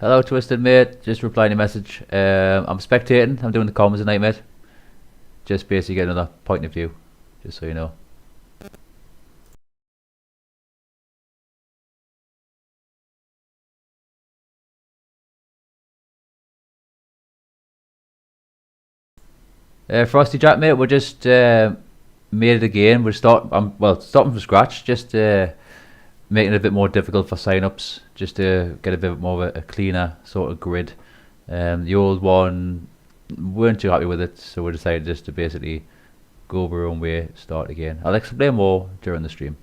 Hello, Twisted mate. Just replying to your message. I'm spectating. I'm doing the comms tonight, mate. Just basically get another point of view, just so you know. Frosty Jack, mate. We're just made it again. We're starting from scratch. Just making it a bit more difficult for sign-ups, just to get a bit more of a cleaner sort of grid. The old one weren't too happy with it, so we decided just to basically go our own way, start again. I'll explain more during the stream.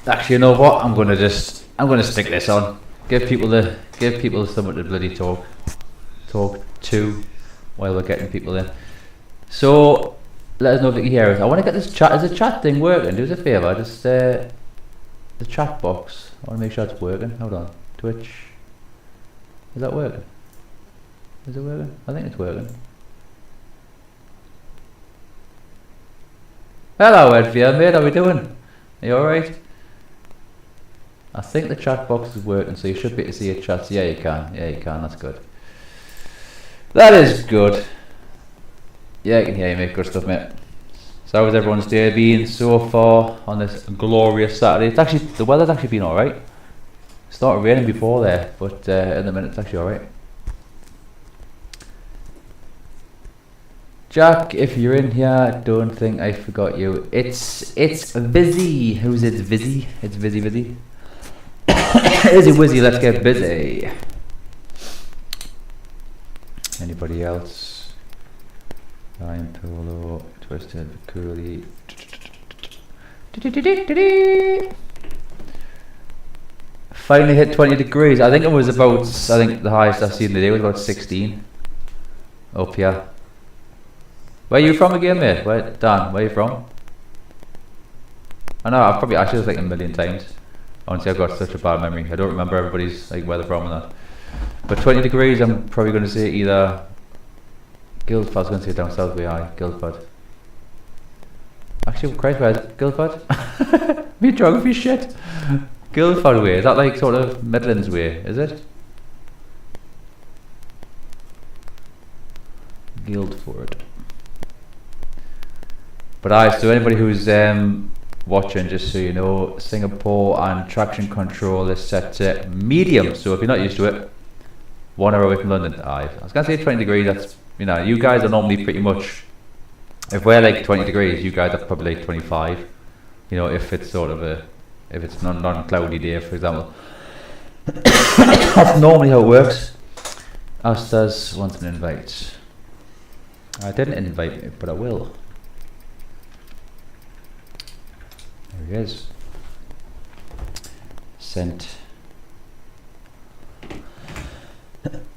Actually, you know what? I'm gonna stick this on. Give people something to bloody talk to while we're getting people in. So let us know if you can hear us. I want to get this chat. Is the chat thing working? Do us a favour. Just the chat box. I want to make sure it's working. Hold on. Twitch. Is that working? Is it working? I think it's working. Hello, Edfield, mate. How we doing? Are you alright? I think the chat box is working, so you should be able to see your chats. Yeah, you can. Yeah, you can. That's good. That is good. Yeah, I can hear you, mate. Good stuff, mate. So how has everyone's day been so far on this glorious Saturday? It's actually, the weather's actually been alright. It started raining before there, but in the minute it's actually alright. Jack, if you're in here, don't think I forgot you. It's Vizzy. Who's it? Vizzy? It's Vizzy. Izzy Wizzy, let's get busy. Anybody else? Ryan Polo, Twisted, Cooley. Finally hit 20 degrees. I think the highest I've seen today was about 16. Up here. Where are you from again, mate? Dan, where are you from? I know, I've probably actually like a million times. Honestly, I've got such a bad memory. I don't remember everybody's like where they're from and that. But 20 degrees, I'm probably going to say either Guildford. I was going to say down south way, Guildford. Actually, Christ, where's Guildford? Me geography shit. Guildford way, is that like sort of Midlands way, is it? Guildford. But so anybody who's watching, just so you know, Singapore and traction control is set to medium. So if you're not used to it, 1 hour away from London. I was gonna say 20 degrees. That's, you know, you guys are normally pretty much. If we're like 20 degrees, you guys are probably like 25. You know, if it's sort of if it's non-cloudy day, for example. That's normally how it works. Astas wants an invite. I didn't invite me, but I will. There he is. Sent.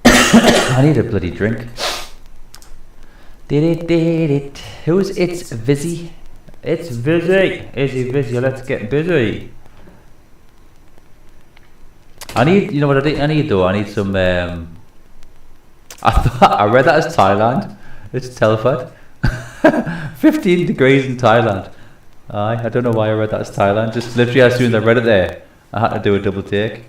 I need a bloody drink. Who's it's Vizzy? It's Vizzy. Is he busy? Let's get busy. I need, you know what I need though? I need some. I read that as Thailand. It's Telford. 15 degrees in Thailand. I don't know why I read that as Thailand. Just literally as soon as I read it there, I had to do a double take.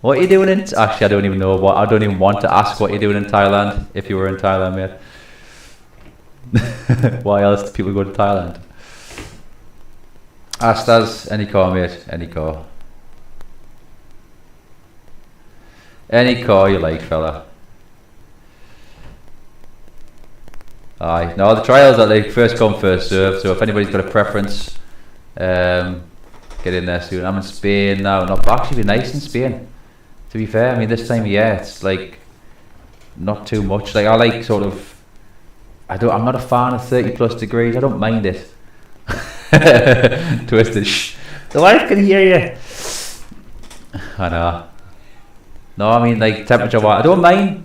What are you doing in? Actually, I don't even know what. I don't even want to ask what you're doing in Thailand. If you were in Thailand, mate. Why else do people go to Thailand? Astas, any car, mate. Any car. Any car you like, fella. Aye, no, the trials are like first come, first serve. So if anybody's got a preference, get in there soon. I'm in Spain now. Not actually be nice in Spain. To be fair, I mean this time of year it's like not too much. Like I like sort of. I'm not a fan of 30+ degrees. I don't mind it. Twisted. Shh. The wife can hear you. I know. No, I mean like temperature wise, I don't mind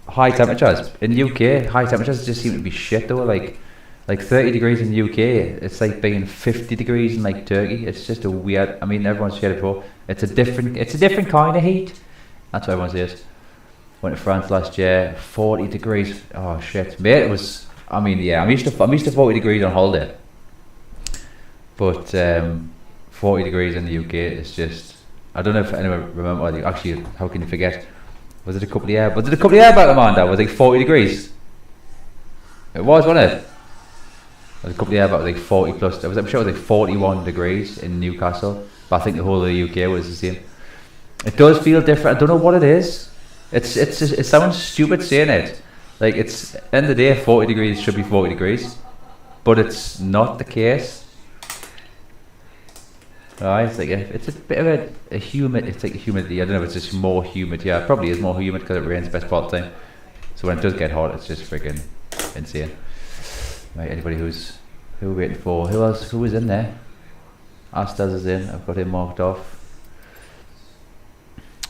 high temperatures. In the UK, high temperatures just seem to be shit though. Like 30 degrees in the UK, it's like being 50 degrees in like Turkey. It's just a weird. I mean, everyone's shared it before. It's a different kind of heat. That's what everyone says. Went to France last year, 40 degrees. Oh shit, mate! It was. I mean, yeah, I'm used to 40 degrees on holiday, but 40 degrees in the UK is just. I don't know if anyone remember. Actually, how can you forget? Was it a couple of years? Was it a couple of years back, Amanda? Was it like 40 degrees? It was, wasn't it? It was a couple of years back, like 40 plus. I'm sure it was like 41 degrees in Newcastle. But I think the whole of the UK was the same. It does feel different. I don't know what it is. It sounds stupid saying it. Like it's end of the day, 40 degrees should be 40 degrees, but it's not the case. Right, it's a bit of a humid. It's like a humidity. I don't know if it's just more humid. Yeah, it probably is more humid because it rains best part of the time. So when it does get hot, it's just freaking insane. Right, anybody who we're waiting for? Who else? Who was in there? Astas is in. I've got him marked off.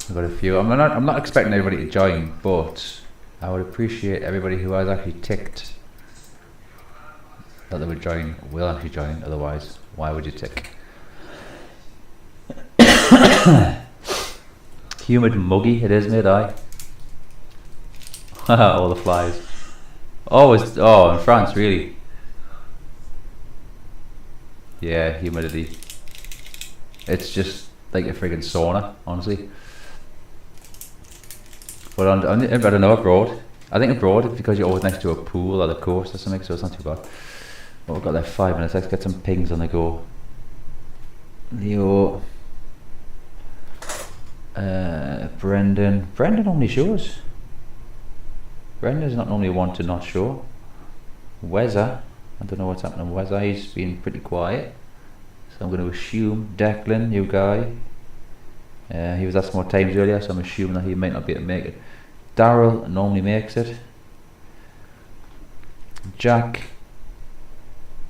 I've got a few. I'm not expecting everybody to join, but I would appreciate everybody who has actually ticked that they would join, will actually join. Otherwise, why would you tick? Humid and muggy it is, mate. All the flies. Oh, in France, really? Yeah, humidity. It's just like a friggin' sauna, honestly. But I don't know, abroad. I think abroad it's because you're always next to a pool or the coast or something, so it's not too bad. But we've got there 5 minutes. Let's get some pings on the go. Leo. Brendan. Brendan normally shows. Brendan's not normally one to not show. Wezza. I don't know what's happening with Wezza. He's been pretty quiet. So I'm going to assume Declan, new guy. He was asked more times earlier, so I'm assuming that he might not be able to make it. Daryl normally makes it. Jack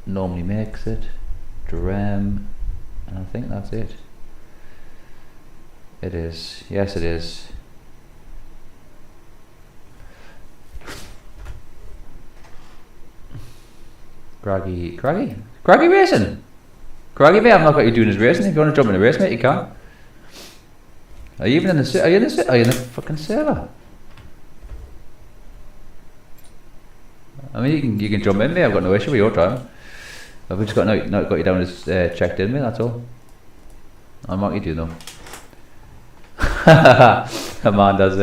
normally makes it. Drem, and I think that's it. It is. Yes, it is. Craggy racing. Craggy mate, I've not got you doing his racing. If you want to jump in a race, mate, you can. Are you even in the? Are you in the fucking server? I mean, you can jump in, mate. I've got no issue with your time. I've just got not got you down as checked in, mate. That's all. I'm not you do though. Amanda's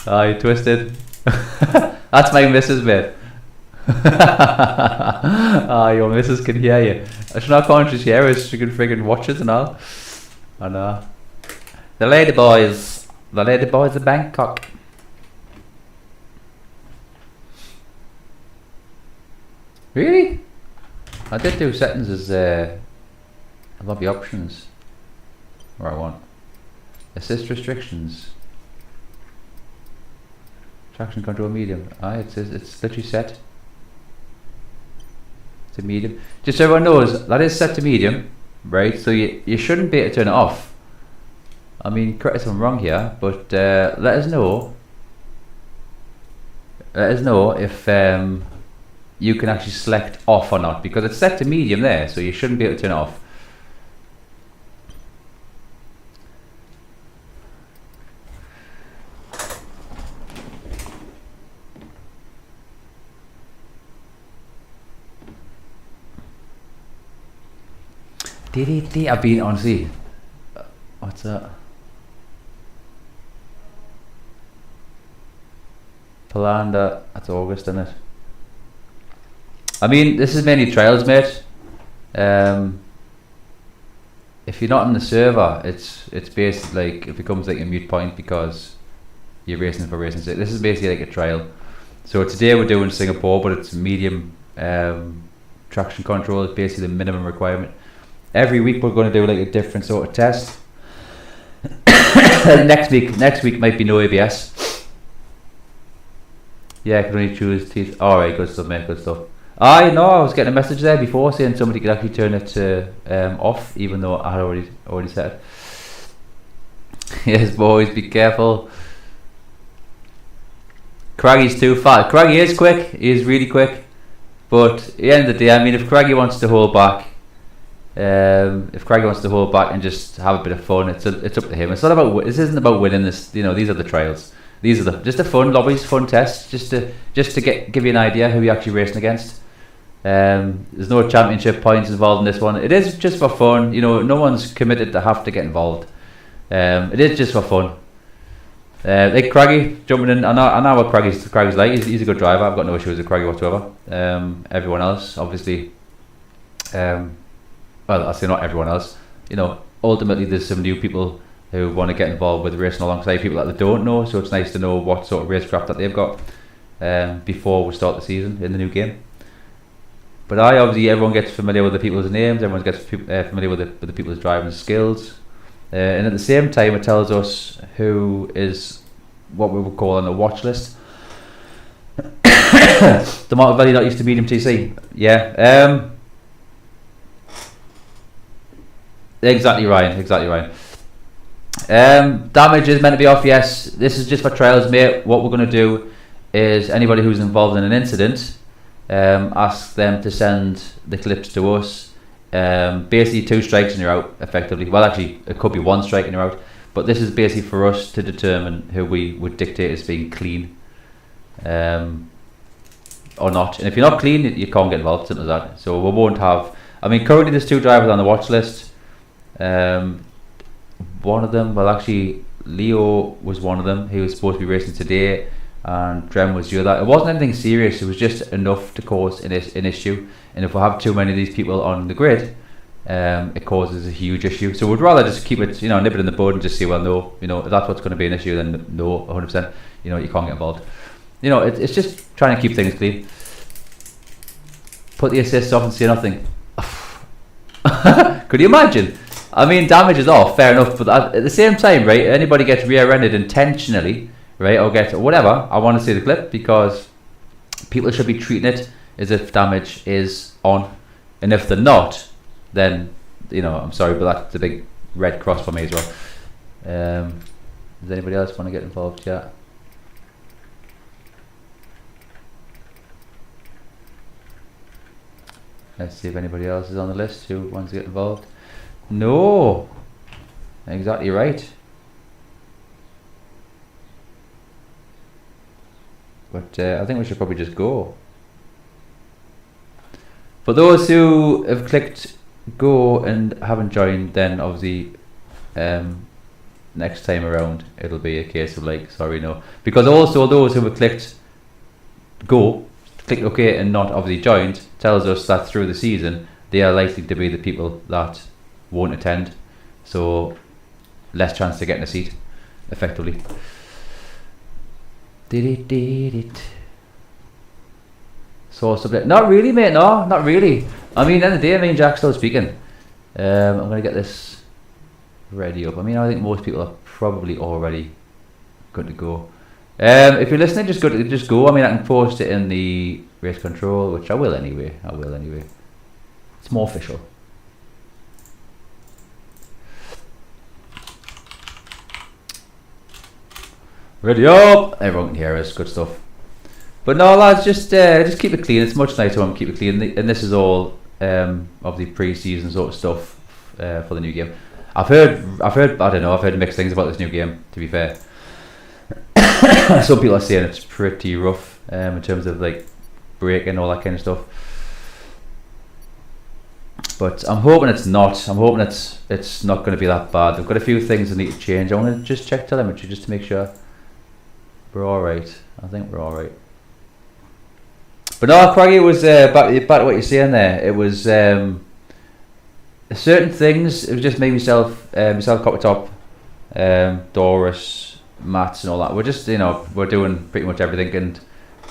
you twisted. That's my missus, mate. Your missus can hear you. She's not conscious here, is she can friggin' watch it and all. I know. The lady boys of Bangkok. Really? I did do settings as above the options. Where I want. Assist restrictions. Traction control medium. It's literally set to medium. Just so everyone knows, that is set to medium, right? So you shouldn't be able to turn it off. I mean, correct us if I'm wrong here, but let us know. Let us know if you can actually select off or not, because it's set to medium there, so you shouldn't be able to turn it off. I've been, honestly, what's that? Palanda, that's August, isn't it? I mean, this is mainly trials, mate. If you're not in the server, it's basically like, it becomes like a moot point because you're racing for racing. So this is basically like a trial. So today we're doing Singapore, but it's medium traction control. It's basically the minimum requirement. Every week we're going to do like a different sort of test. next week might be no ABS. Yeah, I can only choose teeth. Alright, good stuff, mate, good stuff. I know, I was getting a message there before saying somebody could actually turn it to off, even though I had already set it. Yes, boys, be careful. Craggy's too fast. Craggy is quick, he is really quick. But at the end of the day, I mean, if Craggy wants to hold back, and just have a bit of fun, it's up to him. It's not about, this isn't about winning this, you know, these are the trials. These are just a fun lobbies, fun tests, just to give you an idea who you're actually racing against. There's no championship points involved in this one. It is just for fun, you know, no one's committed to have to get involved. It is just for fun. Like Craggy jumping in, I know what Craggy's like. He's a good driver. I've got no issues with Craggy whatsoever. Everyone else, obviously, well, I say not everyone else. You know, ultimately there's some new people who want to get involved with racing alongside people that they don't know. So it's nice to know what sort of racecraft that they've got before we start the season in the new game. But obviously everyone gets familiar with the people's names. Everyone gets familiar with the people's driving skills. And at the same time, it tells us who is what we would call on a watch list. The Montevideo not used to medium TC. Yeah. Exactly, Ryan. Exactly, Ryan. Damage is meant to be off. Yes, this is just for trials, mate. What we're going to do is anybody who's involved in an incident, ask them to send the clips to us. Basically 2 strikes and you're out, effectively. Well, actually, it could be 1 strike and you're out. But this is basically for us to determine who we would dictate as being clean, or not. And if you're not clean, you can't get involved. Simple as that. So we won't have. I mean, currently there's 2 drivers on the watch list. One of them, well, actually, Leo was one of them. He was supposed to be racing today, and Drem was the other. It wasn't anything serious. It was just enough to cause an issue. And if we have too many of these people on the grid, it causes a huge issue. So we'd rather just keep it, nip it in the bud and just say, well, no, if that's what's going to be an issue, then no, 100%. You can't get involved. It's just trying to keep things clean. Put the assists off and say nothing. Could you imagine? I mean, damage is off, fair enough, but at the same time, right, anybody gets rear-ended intentionally, right, or gets whatever, I want to see the clip, because people should be treating it as if damage is on, and if they're not, then, I'm sorry, but that's a big red cross for me as well. Does anybody else want to get involved? Yeah. Let's see if anybody else is on the list who wants to get involved. No, exactly right. But I think we should probably just go. For those who have clicked go and haven't joined, then obviously next time around it'll be a case of like, sorry, no. Because also those who have clicked go, clicked OK and not obviously joined, tells us that through the season they are likely to be the people that won't attend, so less chance to get in a seat, effectively. So not really, mate. No, not really. I mean, at the end of the day, me and Jack's still speaking. I'm gonna get this ready up. I mean, I think most people are probably already good to go. If you're listening, just go. I mean, I can post it in the race control, which I will anyway. It's more official. Ready up! Everyone can hear us. Good stuff. But no, lads, just keep it clean. It's much nicer when we keep it clean. And this is all obviously pre-season sort of stuff for the new game. I've heard mixed things about this new game, to be fair. Some people are saying it's pretty rough in terms of like braking and all that kind of stuff. But I'm hoping it's not. I'm hoping it's not going to be that bad. They've got a few things that need to change. I want to just check telemetry just to make sure we're all right. I think we're all right. But no, Craigie, it was back to what you're saying there. It was certain things. It was just me, myself, Coppertop, Doris, Mats, and all that. We're just we're doing pretty much everything, and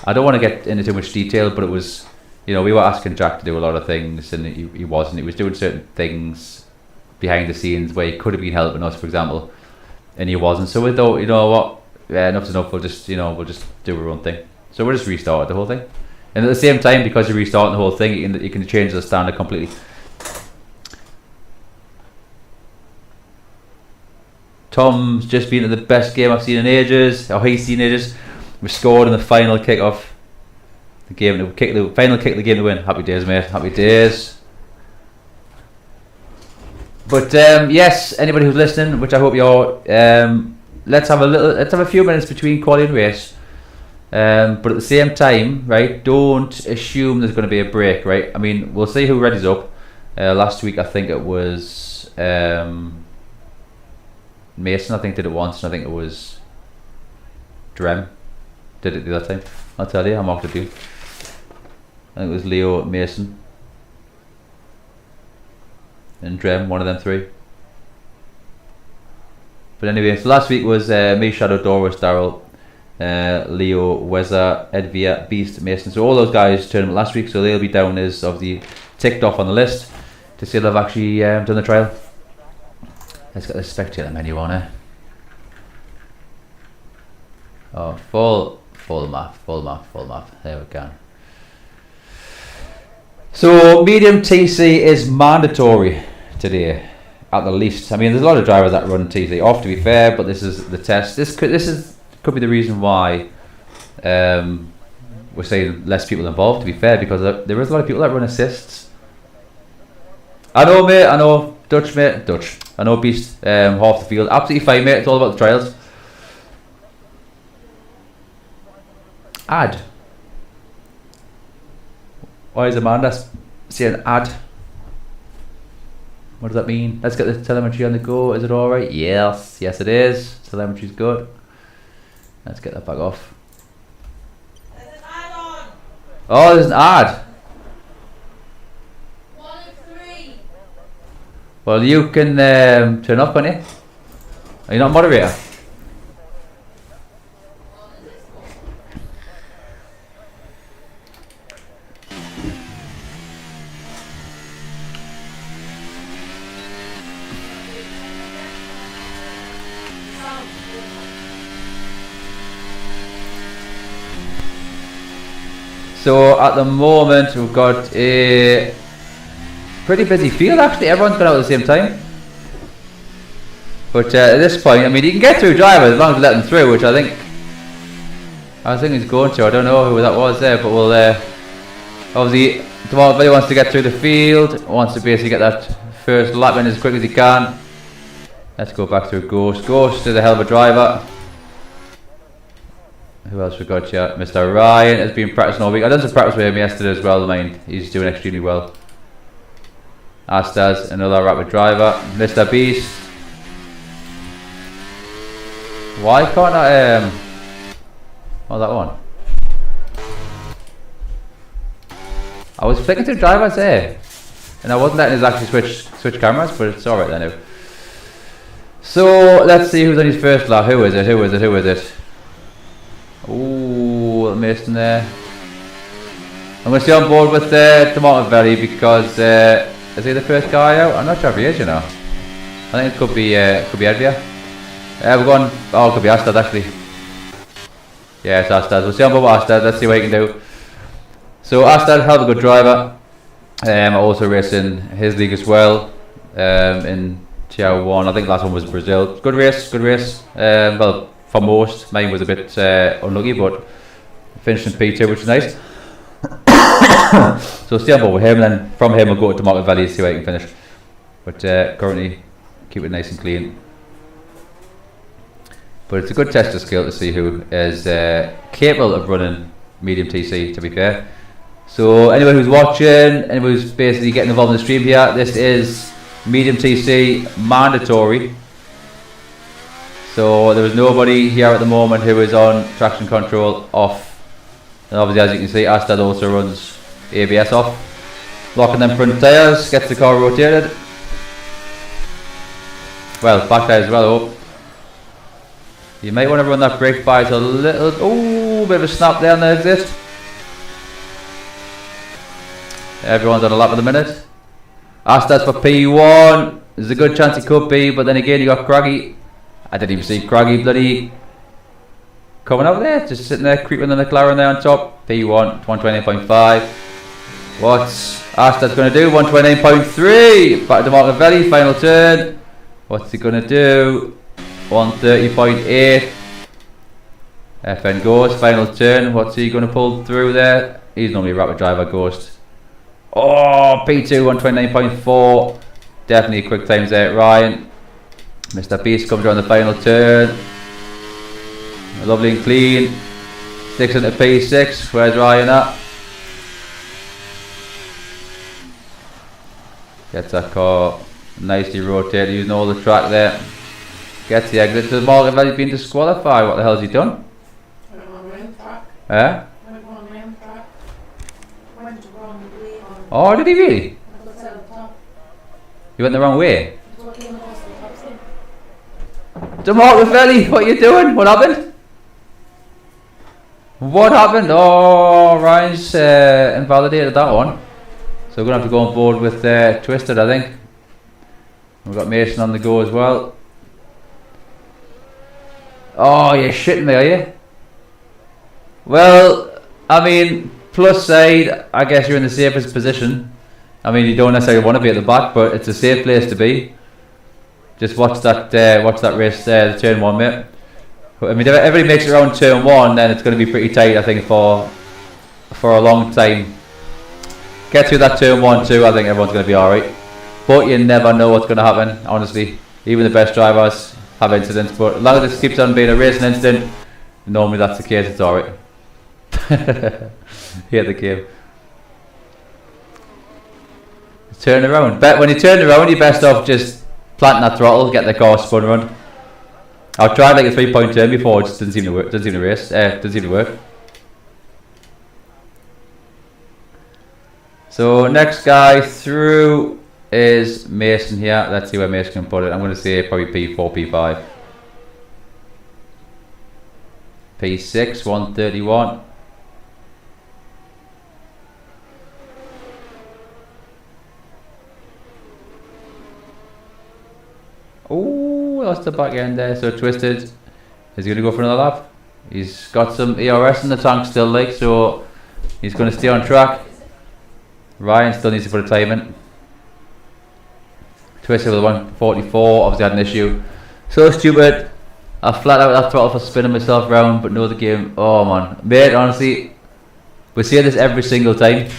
I don't want to get into too much detail, but it was we were asking Jack to do a lot of things, and he wasn't. He was doing certain things behind the scenes where he could have been helping us, for example, and he wasn't. So we thought, what, enough's enough. We'll just we'll just do our own thing. So we'll just restart the whole thing. And at the same time, because you're restarting the whole thing, you can change the standard completely. Tom's just been the best game I've seen in ages, or he's seen ages. We scored in the final kick-off. The final kick of the game to win. Happy days, mate. Happy days. But yes, anybody who's listening, which I hope you are, let's have a few minutes between quality and race. But at the same time, right, don't assume there's going to be a break, right? I mean, we'll see who readies up. Last week, I think it was Mason, I think, did it once, and I think it was Drem did it the other time. I'll tell you, I marked it too. I think it was Leo, Mason, and Drem, one of them three. But anyway, so last week was me, Shadow, Doris, Daryl, Leo, Weza, Edvia, Beast, Mason. So all those guys turned up last week, so they'll be down as obviously ticked off on the list to see they've actually done the trial. Let's get the spectator menu on it. Oh, full map. There we go. So medium TC is mandatory today. at the least. I mean, there's a lot of drivers that run TC off, to be fair, but this is the test. This could be the reason why we're saying less people involved, to be fair, because there is a lot of people that run assists. I know, mate. I know, Dutch, mate. Dutch. I know, Beast. Half the field, absolutely fine, mate. It's all about the trials. Add. Why is Amanda saying add? What does that mean? Let's get the telemetry on the go. Is it alright? Yes. Yes, it is. Telemetry's good. Let's get that back off. There's an add on. Oh, there's an ad. 1 of 3. Well, you can turn off, can't you? Are you not a moderator? So at the moment we've got a pretty busy field actually. Everyone's gone out at the same time. But at this point, I mean, you can get through drivers as long as you let them through, which I think he's going to. I don't know who that was there, but we'll obviously Tomorrow wants to get through the field, wants to basically get that first lap in as quick as he can. Let's go back through Ghost. Ghost is a hell of a driver. Who else we got here? Mr. Ryan has been practicing all week. I done some practice with him yesterday as well. I mean, he's doing extremely well. Astas, another rapid driver. Mr. Beast. Why can't I oh, that one. I was flicking through drivers there and I wasn't letting us actually switch cameras, but it's alright then now. So let's see who's on his first lap. Who is it? Ooh, Mason there. I'm going to stay on board with Tomato Valley because is he the first guy out? I'm not sure if he is, you know. I think it could be Edvia. We're going. Oh, it could be Astad actually. Yeah, it's Astad. We'll stay on board with Astad. Let's see what he can do. So Astad, hell of a good driver. Also racing his league as well. In Tier 1. I think last one was Brazil. Good race. Well, for most, mine was a bit unlucky, but finished in P2, which is nice. So stay on board with him, and then from him we'll go to Market Valley to see where he can finish. But currently, keep it nice and clean. But it's a good test of skill to see who is capable of running medium TC, to be fair. So anyone who's watching, anyone who's basically getting involved in the stream here, this is medium TC mandatory. So there is nobody here at the moment who is on traction control off. And obviously, as you can see, Astad also runs ABS off. Locking them front tyres, gets the car rotated. Well, back tyres as well, I hope. You might want to run that brake bias a little. Oh, bit of a snap there on the exit. Everyone's on a lap at the minute. Astad for P1. There's a good chance it could be, but then again, you got Craggy. I didn't even see Craggy bloody coming out there, just sitting there creeping on the McLaren there on top. P1, 128.5. What's Astad's going to do? 129.3. Back to Martin Valley, final turn. What's he going to do? 130.8. FN Ghost, final turn. What's he going to pull through there? He's normally a rapid driver, Ghost. Oh, P2, 129.4. Definitely quick times there, Ryan. Mr. Beast comes around the final turn. Lovely and clean. 6 into P6. Where's Ryan at? Gets that car nicely rotated, using all the track there. Gets the exit to the Market Valley, being disqualified. What the hell has he done? Went on main track. Eh? Went on main track. Went wrongly on. Oh, did he really? Looks at the top. He went the wrong way. He's looking across the top side. Market Valley, what are you doing? What happened? What happened? Oh, Ryan's invalidated that one. So we're going to have to go on board with Twisted, I think. We've got Mason on the go as well. Oh, you're shitting me, are you? Well, I mean, plus side, I guess you're in the safest position. I mean, you don't necessarily want to be at the back, but it's a safe place to be. Just watch that race there, the turn 1, mate. I mean, if everybody makes it around turn 1, then it's going to be pretty tight, I think, for a long time. Get through that turn 1 too, I think everyone's going to be alright. But you never know what's going to happen, honestly. Even the best drivers have incidents, but as long as it keeps on being a racing incident, normally that's the case, it's alright. Hit the game. Turn around. But when you turn around, you're best off just planting that throttle, get the car spun run. I've tried like a 3-point turn before, it just doesn't seem to work. Doesn't seem to work. So next guy through is Mason here. Let's see where Mason can put it. I'm going to say probably P4, P5. P6, 131. Oh, lost the back end there, so twisted. Is he going to go for another lap? He's got some ERS in the tank still, like, so he's going to stay on track. Ryan still needs to put a time in. Twisted with 144, obviously had an issue. So stupid. I flat out that throttle for spinning myself around, but no, the game. Oh man, mate, honestly, we see this every single time.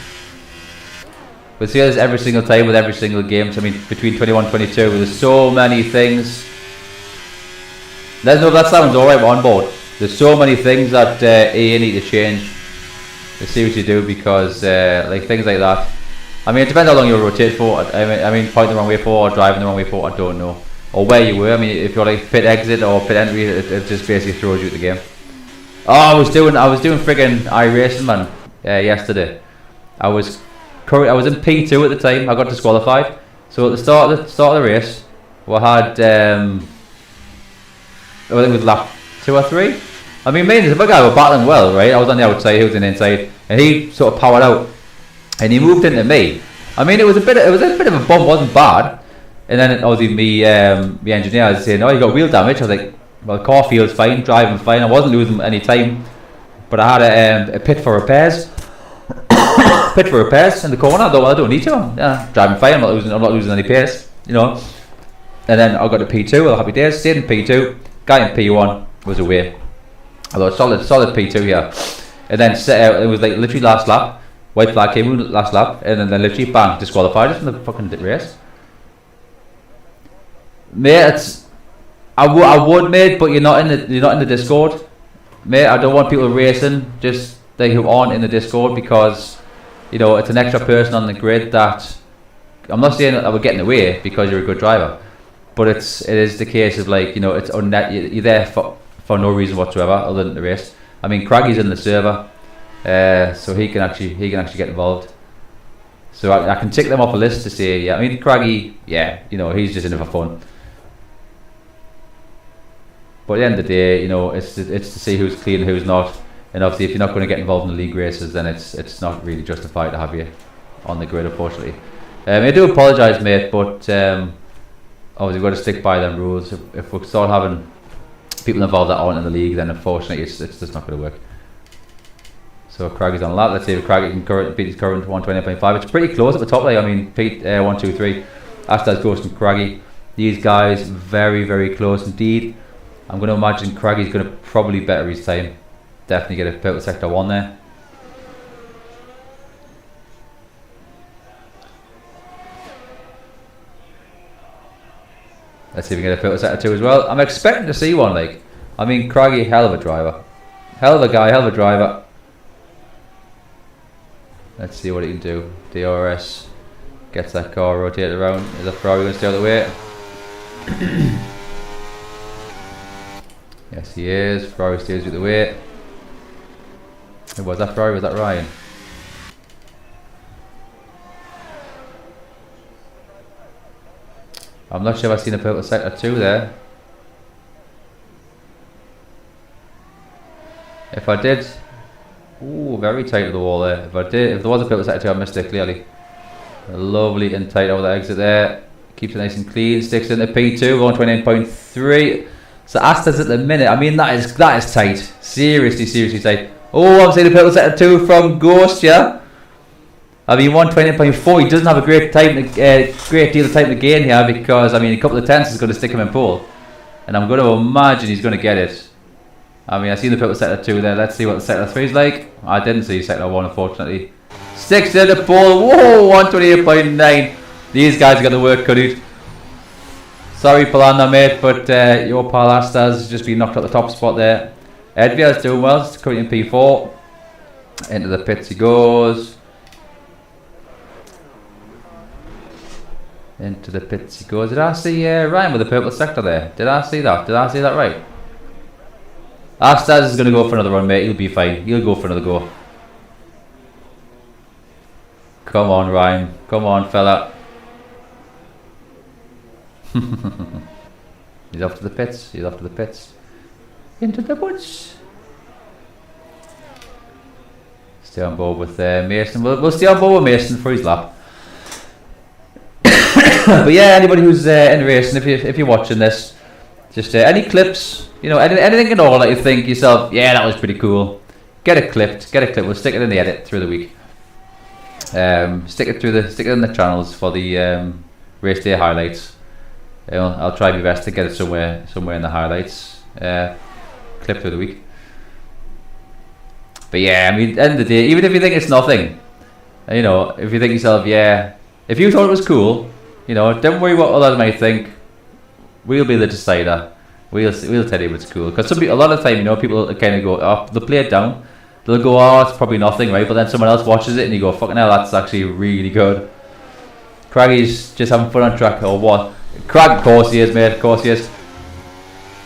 We see this every single time with every single game. So, I mean, between 21 and 22, there's so many things. Let's know if that sounds alright on board. There's so many things that AON need to change. To seriously do, because like things like that. I mean, it depends how long you'll rotate for. I mean, point the wrong way for, or driving the wrong way for, I don't know. Or where you were. I mean, if you're like pit exit or pit entry, it just basically throws you at the game. Oh, I was doing friggin' iRacing, man. Yesterday. I was in P2 at the time. I got disqualified. So at the start of the race, we had I think it was lap 2 or 3. I mean, me and this other guy were battling well, right? I was on the outside, he was on the inside, and he sort of powered out, and he moved into me. I mean, it was a bit of a bump, wasn't bad. And then obviously me engineer was saying, "Oh, you got wheel damage." I was like, "Well, the car feels fine, driving fine. I wasn't losing any time, but I had a pit for repairs." Pit for repairs in the corner. I thought, well, I don't need to. Yeah, driving fine. I'm not losing any pace, you know. And then I got to P2. Well, happy days. Stayed in P2. Guy in P1 was away. I thought solid P2 here. And then it was like literally last lap. White flag came in last lap, and then literally bang, disqualified us from the fucking race. Mate, I would, mate, but you're not in the Discord, mate. I don't want people racing just they who aren't in the Discord, because you know it's an extra person on the grid that I'm not saying that we're getting away because you're a good driver, but it is the case of like, you know, it's you're there for no reason whatsoever other than the race. I mean, Craggy's in the server, so he can actually get involved. So I can tick them off a list to say, yeah. I mean, Craggy, yeah, you know, he's just in it for fun. But at the end of the day, you know, it's to see who's clean and who's not. And obviously, if you're not going to get involved in the league races, then it's not really justified to have you on the grid, unfortunately. I do apologise, mate, but obviously we've got to stick by them rules. If we start having people involved that aren't in the league, then unfortunately it's just not going to work. So Craggy's on a lap. Let's see if Craggy can beat his current 120.5. It's pretty close at the top. Like, I mean, Pete 1, 2, 3. Astas, Ghost, and Craggy. These guys very, very close indeed. I'm going to imagine Craggy's going to probably better his time. Definitely get a pit with sector 1 there. Let's see if we can get a pit with sector 2 as well. I'm expecting to see one. Like, I mean, Craggy, hell of a driver, hell of a guy, hell of a driver. Let's see what he can do. DRS gets that car rotated around. Is that Ferrari going to stay out of the way? Yes, he is. Ferrari stays out of the way. Who was that? Ferrari? Was that Ryan? I'm not sure if I've seen a pit with sector 2 there. If I did, ooh, very tight to the wall there. If there was a pit with sector 2, I missed it clearly. Lovely and tight over the exit there. Keeps it nice and clean. Sticks into P2, going 29.3. So Astas at the minute, I mean, that is tight. Seriously tight. Oh, I'm seeing a pit with sector 2 from Ghost, yeah. I mean, 120.4. He doesn't have a great deal of time to gain here because I mean, a couple of tenths is going to stick him in pole, and I'm going to imagine he's going to get it. I mean, I seen the purple sector 2 there. Let's see what the sector 3 is like. I didn't see sector 1, unfortunately. Sticks in the pole. Whoa, 128.9. These guys got the work cut out. Sorry, Polanda, mate, but your pal Asta's just been knocked out the top spot there. Edvia's doing well. It's currently in P4. Into the pits he goes. Into the pits he goes. Did I see Ryan with the purple sector there? Did I see that? Did I see that right? Astas is going to go for another run, mate. He'll be fine. He'll go for another go. Come on, Ryan. Come on, fella. He's off to the pits. He's off to the pits. Into the woods. Stay on board with Mason. We'll stay on board with Mason for his lap. But yeah, anybody who's in racing, if you're watching this, just any clips, you know, anything at all that you think yourself, yeah, that was pretty cool. Get it clipped. We'll stick it in the edit through the week. Stick it in the channels for the race day highlights. You know, I'll try my best to get it somewhere in the highlights. Clip through the week. But yeah, I mean, at the end of the day, even if you think it's nothing, you know, if you think yourself, yeah, if you thought it was cool, you know, don't worry what others might think. We'll be the decider. We'll tell you what's cool. Because a lot of the time, you know, people kind of go, oh, they'll play it down. They'll go, oh, it's probably nothing, right? But then someone else watches it and you go, fucking hell, that's actually really good. Craggy's just having fun on track, or what? Crag, of course he is, mate. Of course he is.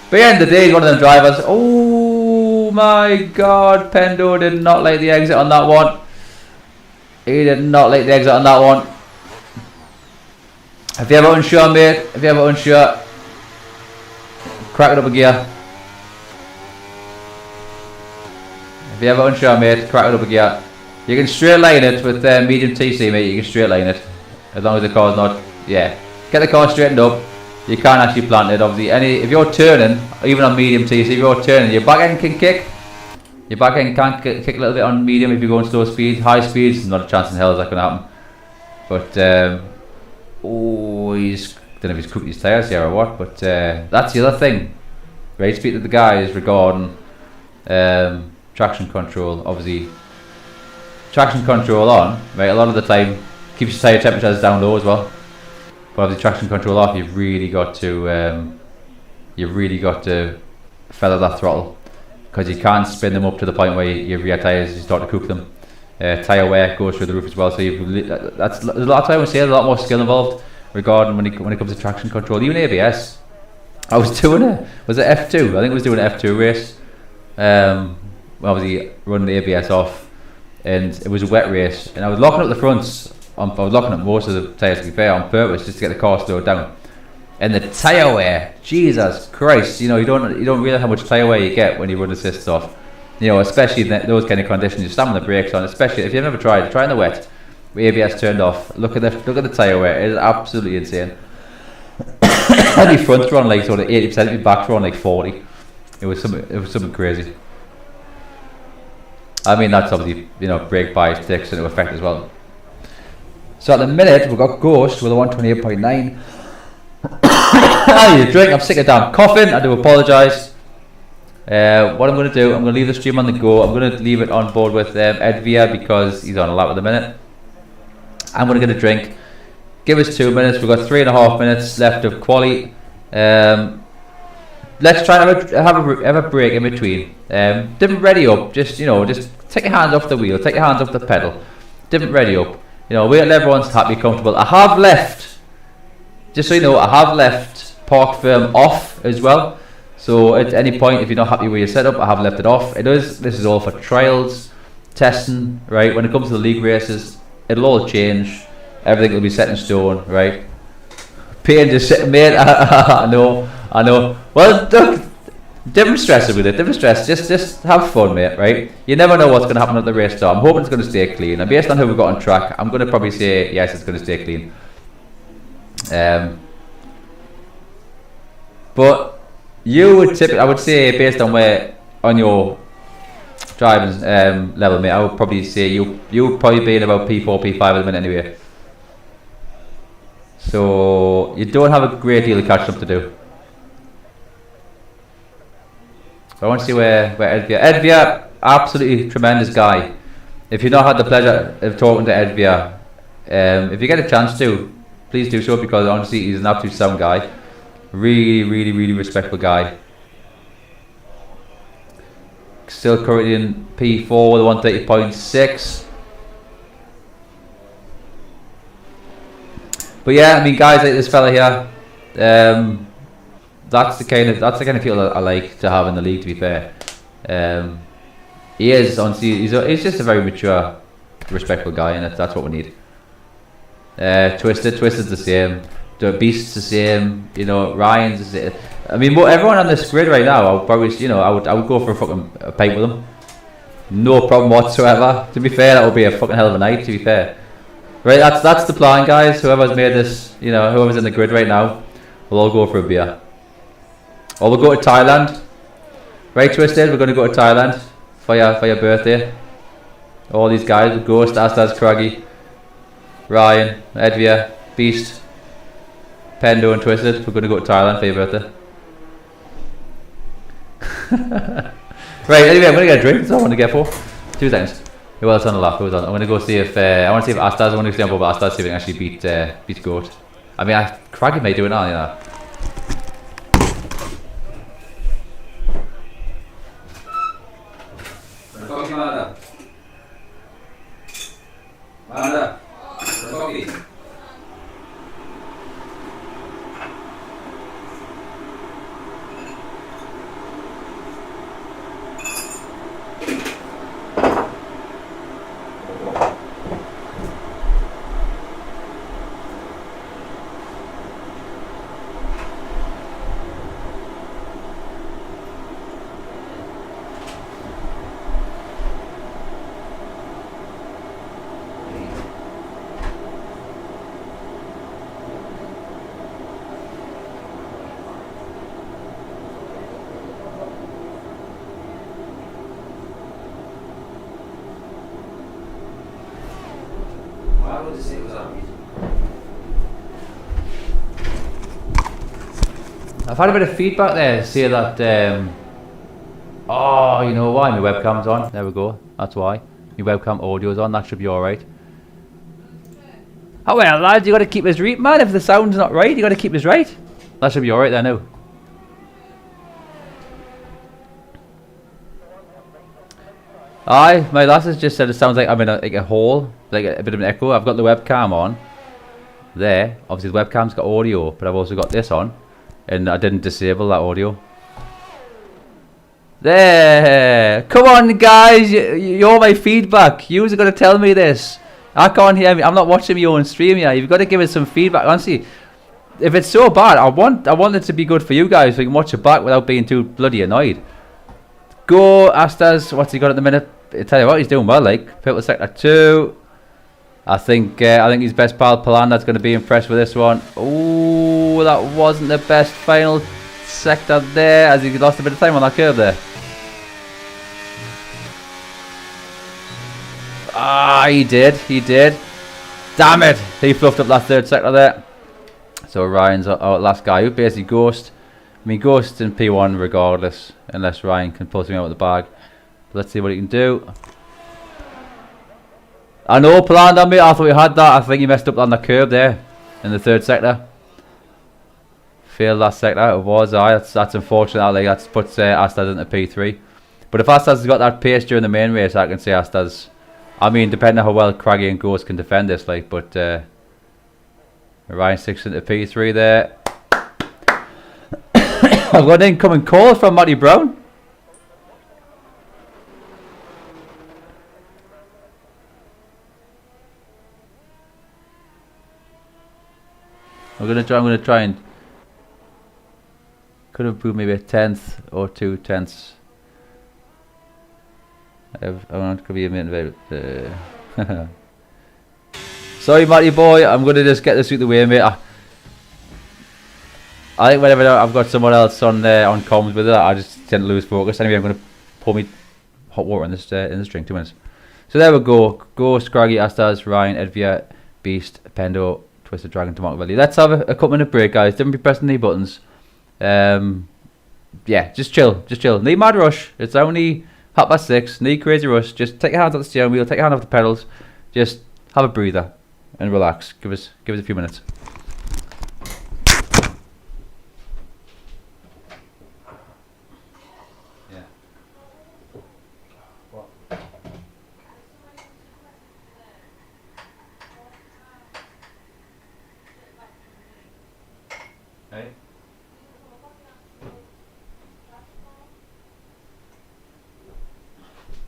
But at the end of the day, he's one of them drivers. Oh my God, Pendo did not like the exit on that one. He did not like the exit on that one. If you're ever unsure, mate, crack it up a gear. If you're ever unsure, mate, crack it up a gear. You can straight line it with medium TC, mate. You can straight line it, as long as the car's not, yeah. Get the car straightened up. You can't actually plant it. Obviously, if you're turning, even on medium TC, if you're turning, your back end can kick. Your back end can kick a little bit on medium if you're going slow speed. High speeds, not a chance in hell is that going to happen. But oh, he's, don't know if he's cooked his tyres here or what. But that's the other thing. Right, speak to the guys regarding traction control. Obviously, traction control on, right, a lot of the time keeps your tyre temperatures down low as well. But obviously traction control off, you've really got to feather that throttle, because you can't spin them up to the point where your rear tyres, you start to cook them. Tyre wear goes through the roof as well, so there's a lot of time I say there's a lot more skill involved regarding when it comes to traction control. Even ABS. I was doing was it F2? I think I was doing an F2 race. Obviously running the ABS off, and it was a wet race, and I was locking up the fronts. I was locking up most of the tyres, to be fair, on purpose, just to get the car slowed down. And the tyre wear, Jesus Christ, you know, you don't realise how much tyre wear you get when you run assists off. You know, especially in those kind of conditions, you're slamming the brakes on, especially if you've never tried, try in the wet, with ABS turned off. Look at the tyre wear, it is absolutely insane. My fronts were on like sort of 80%, my backs were on like 40. It was something crazy. I mean, that's obviously, you know, brake bias takes into effect as well. So at the minute we've got Ghost with a 128.9. You drink, I'm sick of damn coughing, I do apologise. What I'm going to do, I'm going to leave the stream on the go. I'm going to leave it on board with Edvia because he's on a lap at the minute. I'm going to get a drink. Give us 2 minutes, we've got 3.5 minutes left of quali. Let's try and have a break in between. Different ready up, just take your hands off the wheel, take your hands off the pedal. Different ready up. You know, wait till everyone's happy, comfortable. I have left, just so you know, I have left park firm off as well. So at any point, if you're not happy with your setup, I have left it off. This is all for trials, testing, right? When it comes to the league races, it'll all change. Everything will be set in stone, right? Pain just sitting, mate. I know. Well, look, different stress with it, different stress. Just have fun, mate, right? You never know what's going to happen at the race, so I'm hoping it's going to stay clean. And based on who we've got on track, I'm going to probably say, yes, it's going to stay clean. But you would I would say, based on your driving level, mate, I would probably say you would probably be in about P4, P5 at the minute anyway. So you don't have a great deal of catching up to do. I want to see where Edvia, absolutely tremendous guy. If you've not had the pleasure of talking to Edvia, if you get a chance to, please do so, because honestly he's an absolute sound guy. Really respectful guy. Still currently in P4 with 130.6. But yeah, I mean, guys like this fella here, that's the kind of people I like to have in the league. To be fair, he is honestly he's just a very mature, respectful guy, and that's what we need. Twisted's the same. The Beast's the same. You know, Ryan's the same. I mean, everyone on this grid right now, I would probably, I would go for a fucking pint with them. No problem whatsoever. To be fair, that would be a fucking hell of a night. To be fair, right? That's the plan, guys. Whoever's made this, whoever's in the grid right now, we'll all go for a beer. Or we'll go to Thailand. Right, Twisted? We're going to go to Thailand for your birthday. All these guys, Ghost, Astas, Craggy, Ryan, Edvia, Beast, Pendo and Twisted. We're going to go to Thailand for your birthday. Right, anyway, I'm going to get a drink. That's all I want to get for. 2 seconds. Who else on the lap? Who's on? I'm going to go see if I want to see if Astas. I want to see above Astas, see if we can actually beat Goat. I mean, Craggy may do it now, I've had a bit of feedback there, say that, oh, you know why, my webcam's on, there we go, that's why, my webcam audio's on, that should be alright. Oh well, lads, you gotta keep us right, man, if the sound's not right, you gotta keep us right. That should be alright there now. Aye, my lasses just said it sounds like I'm in a hole, like a bit of an echo. I've got the webcam on, there, obviously the webcam's got audio, but I've also got this on. And I didn't disable that audio. There! Come on, guys! You're my feedback. You're going to tell me this. I can't hear me. I'm not watching your own stream here. You've got to give us some feedback. Honestly, if it's so bad, I want it to be good for you guys so you can watch it back without being too bloody annoyed. Go, Astas. What's he got at the minute? I tell you what, he's doing well. Like Purple Sector 2. I think his best pal Palanda's going to be impressed with this one. Oh, that wasn't the best final sector there, as he lost a bit of time on that curve there. Ah, he did. Damn it, he fluffed up that 3rd sector there. So Ryan's our last guy, who basically Ghost. I mean, Ghost in P1 regardless, unless Ryan can pull something out of the bag. Let's see what he can do. I know, planned on me. I thought we had that. I think he messed up on the curb there in the 3rd sector. Failed that sector. It was. That's unfortunate. Like, that puts Astas into P3. But if Astas has got that pace during the main race, I can say Astas. I mean, depending on how well Craggy and Ghost can defend this, like, but Ryan 6 into P3 there. I've got an incoming call from Matty Brown. I'm gonna try and could have improved maybe a 10th or 2 tenths. I want to be a minute. Sorry, Matty boy. I'm gonna just get this out the way, mate. I think whenever I've got someone else on comms with it, I just tend to lose focus. Anyway, I'm gonna pull me hot water in this drink. 2 minutes. So there we go. Ghost, Scraggy, Astas, Ryan, Edvia, Beast, Pendo, Twisted Dragon, Tomato Valley. Let's have a couple minute break, guys. Don't be pressing any buttons. Yeah, just chill. Need mad rush. It's only 6:30. Need crazy rush. Just take your hands off the steering wheel. Take your hand off the pedals. Just have a breather and relax. Give us a few minutes. Hey.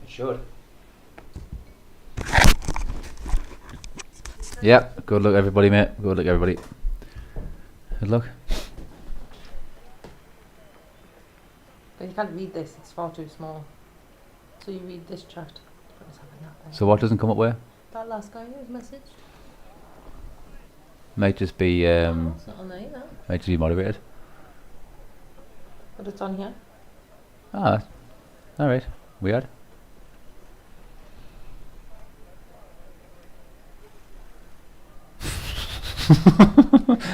It should. Yeah, good luck everybody, mate. Good luck everybody. Good luck. But you can't read this, it's far too small. So you read this chat. So what doesn't come up where? That last guy, his message. Might just be It's not on there either. might just be moderated. But it's on here. Ah, alright. Weird.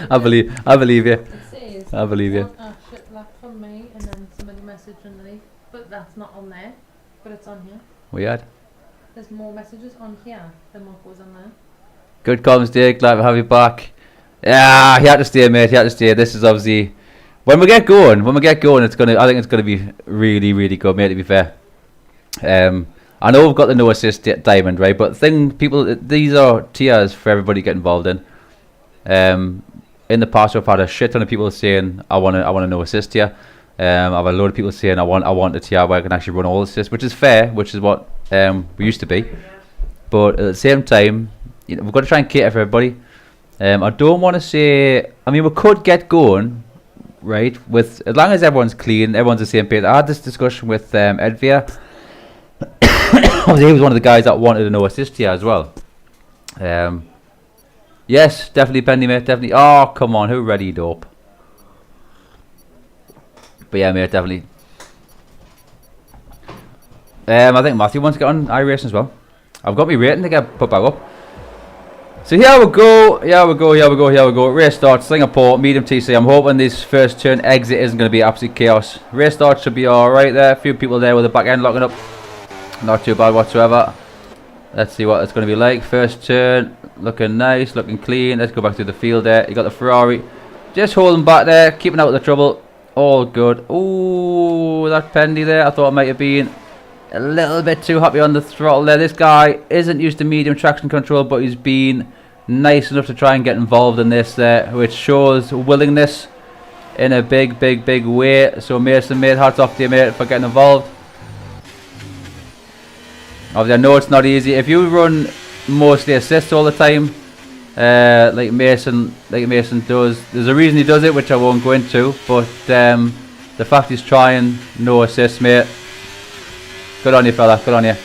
I believe you. It says, I believe you. Shit lap from me, and then somebody messaged underneath. But that's not on there. But it's on here. Weird. There's more messages on here than what was on there. Good comms, Dave. Glad to have you back. Yeah, he had to stay, mate. He had to stay. This is obviously when we get going. It's gonna. I think it's gonna be really, really good, mate. To be fair, I know we've got the no assist diamond, right? But these are tiers for everybody to get involved in. In the past, I've had a shit ton of people saying I want a no assist tier. I've had a load of people saying I want a tier where I can actually run all assists, which is fair, which is what we used to be. But at the same time, you know, we've got to try and cater for everybody. I don't want to say. I mean, we could get going, right? With as long as everyone's clean, everyone's the same page. I had this discussion with Edvia. He was one of the guys that wanted a no assist tier as well. Yes, definitely, Penny, mate. Definitely. Oh, come on, who readied up? But yeah, mate, definitely. I think Matthew wants to get on iRacing as well. I've got my rating to get put back up. So here we go. Race start, Singapore, medium TC. I'm hoping this first turn exit isn't going to be absolute chaos. Race start should be alright there. A few people there with the back end locking up. Not too bad whatsoever. Let's see what it's going to be like. First turn, looking nice, looking clean. Let's go back to the field there. You got the Ferrari. Just holding back there, keeping out of the trouble. All good. Ooh, that Pendy there. I thought it might have been a little bit too happy on the throttle there. This guy isn't used to medium traction control, but he's been nice enough to try and get involved in this there, which shows willingness in a big way. So Mason, mate, hats off to you, mate, for getting involved. Obviously, I know it's not easy. If you run mostly assists all the time, like Mason does, there's a reason he does it, which I won't go into. But the fact he's trying no assists, mate. Good on you, fella. Good on you.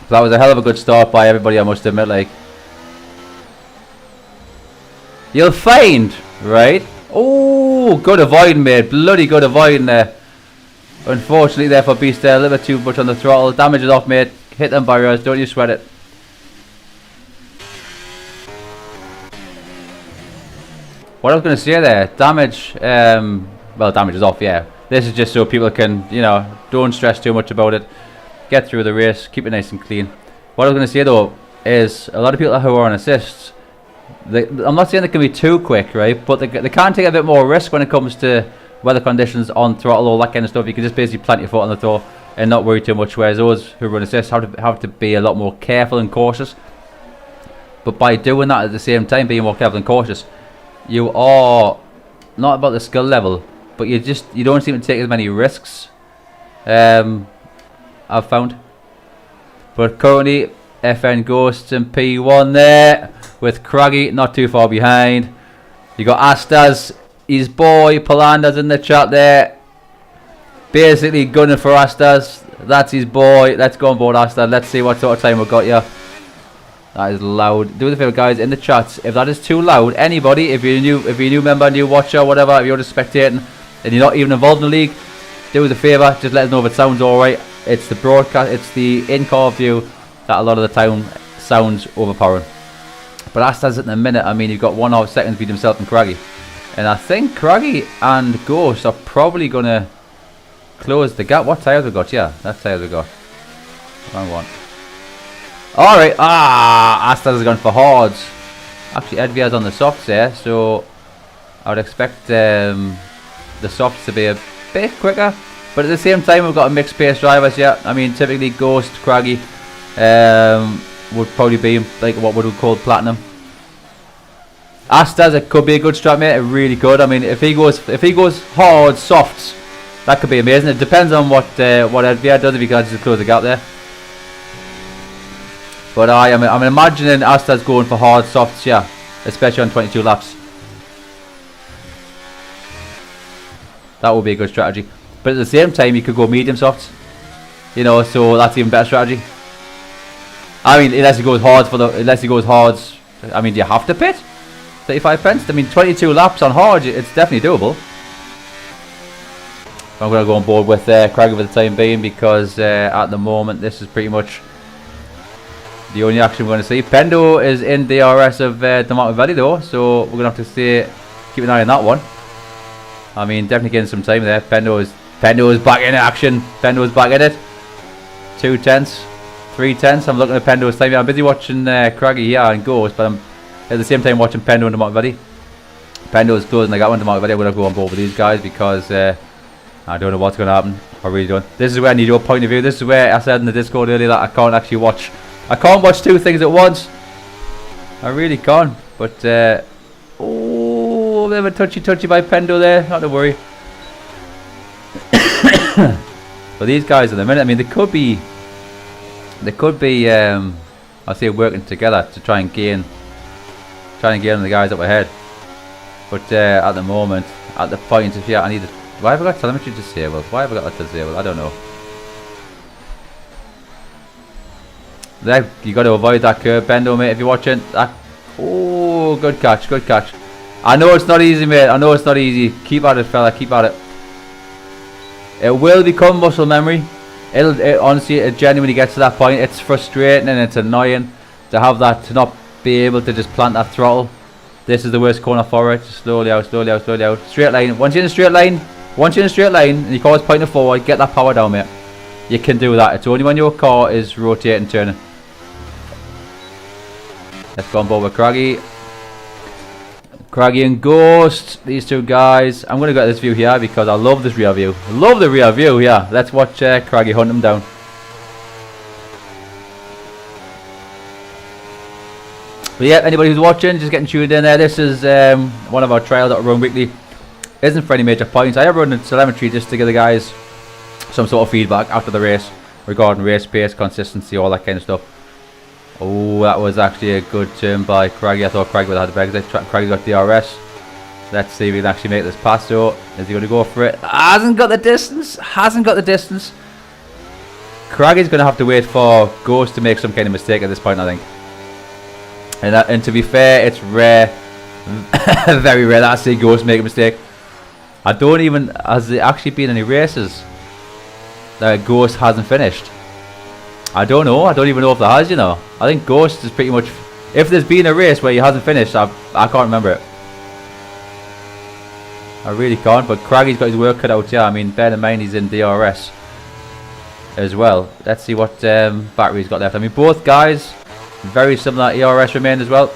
That was a hell of a good start by everybody, I must admit. Like, you'll find, right? Oh, good avoiding, mate. Bloody good avoiding there. Unfortunately, there for Beast there, a little bit too much on the throttle. Damage is off, mate. Hit them barriers. Don't you sweat it. What I was going to say there, damage. Well, damage is off. Yeah. This is just so people can, you know, don't stress too much about it. Get through the race, keep it nice and clean. What I was going to say though is a lot of people who are on assists, I'm not saying they can be too quick, right? But they can take a bit more risk when it comes to weather conditions, on throttle, all that kind of stuff. You can just basically plant your foot on the throttle and not worry too much. Whereas those who run assists have to be a lot more careful and cautious. But by doing that at the same time, being more careful and cautious, you are not about the skill level, but you don't seem to take as many risks. I've found. But currently, FN Ghosts and P1 there with Craggy not too far behind. You got Astas, his boy Palanda's in the chat there. Basically gunning for Astas. That's his boy. Let's go on board Astas. Let's see what sort of time we've got here. That is loud. Do me a favour, guys, in the chats. If that is too loud, anybody, if you're a new member, new watcher, whatever, if you're just spectating and you're not even involved in the league, do us a favour, just let us know if it sounds alright. It's the broadcast, it's the in-car view that a lot of the time sounds overpowering. But as stands at the minute, I mean, you've got 1.5 seconds between himself and Craggy. And I think Craggy and Ghost are probably going to close the gap. What tyres we got? Yeah, that's tyres we got. Wrong one. Alright, Astas has gone for hards. Actually, Edvia's on the softs there, so I would expect the softs to be a bit quicker. But at the same time, we've got a mixed pace drivers, yeah. I mean, typically Ghost, Craggy would probably be like what we would call platinum. Astas, it could be a good strat, mate. It really could. I mean, if he goes hard softs, that could be amazing. It depends on what Edvia does, if he can just close the gap there. But I'm imagining Astas going for hard softs, yeah, especially on 22 laps. That would be a good strategy. But at the same time, you could go medium softs, you know, so that's even better strategy. I mean, unless he goes hards. I mean, do you have to pit 35 pence? I mean, 22 laps on hard, it's definitely doable. I'm going to go on board with Craggy for the time being, because at the moment this is pretty much the only action we're going to see. Pendo is in DRS of D'Amato Valley though, so we're going to have to keep an eye on that one. I mean, definitely getting some time there. Pendo is back in action. Pendo is back in it. 2 tenths, 3 tenths. I'm looking at Pendo's time. Yeah, I'm busy watching Craggy here and Ghost, but I'm at the same time watching Pendo and D'Amato Valley. Pendo is closing the gap on D'Amato Valley. I'm going to go on board with these guys because I don't know what's going to happen. I really don't. This is where I need your point of view. This is where I said in the Discord earlier that I can't actually watch. I can't watch 2 things at once. I really can't. But oh, a bit of a touchy by Pendo there. Not to worry. But these guys in a minute, I mean, they could be I say working together to try and gain on the guys up ahead. But at the moment, at the point of, yeah, I need to. Why have I got telemetry disabled? Why have I got that disabled? I don't know. There, you got to avoid that curve, Pendo, mate. If you're watching that, oh, good catch, good catch. I know it's not easy, mate. I know it's not easy. Keep at it, fella. Keep at it. It will become muscle memory. Honestly, it genuinely gets to that point. It's frustrating and it's annoying to have that, to not be able to just plant that throttle. This is the worst corner for it. Just slowly out, slowly out, slowly out. Straight line. Once you're in a straight line, and your car is pointing forward, get that power down, mate. You can do that. It's only when your car is rotating, turning. Let's go on board with Craggy. Craggy and Ghost, these 2 guys. I'm going to get this view here because I love this rear view. I love the rear view, yeah. Let's watch Craggy hunt them down. But yeah, anybody who's watching, just getting tuned in there. This is one of our trials that we run weekly. Isn't for any major points. I have run in telemetry just to give the guys some sort of feedback after the race regarding race pace, consistency, all that kind of stuff. Oh, that was actually a good turn by Craggy. I thought Craggy would have had the back. Craggy got DRS. Let's see if we can actually make this pass. So, is he going to go for it? Hasn't got the distance. Hasn't got the distance. Craggy's going to have to wait for Ghost to make some kind of mistake at this point, I think. And to be fair, it's rare, very rare that I see Ghost make a mistake. I don't even, has there actually been any races that Ghost hasn't finished? I don't know. I don't even know if there has, you know. I think Ghost is pretty much, if there's been a race where he hasn't finished, I can't remember it. I really can't, but Craggy's got his work cut out, yeah. I mean, bear in mind he's in DRS as well. Let's see what battery he's got left. I mean, both guys, very similar ERS remained as well.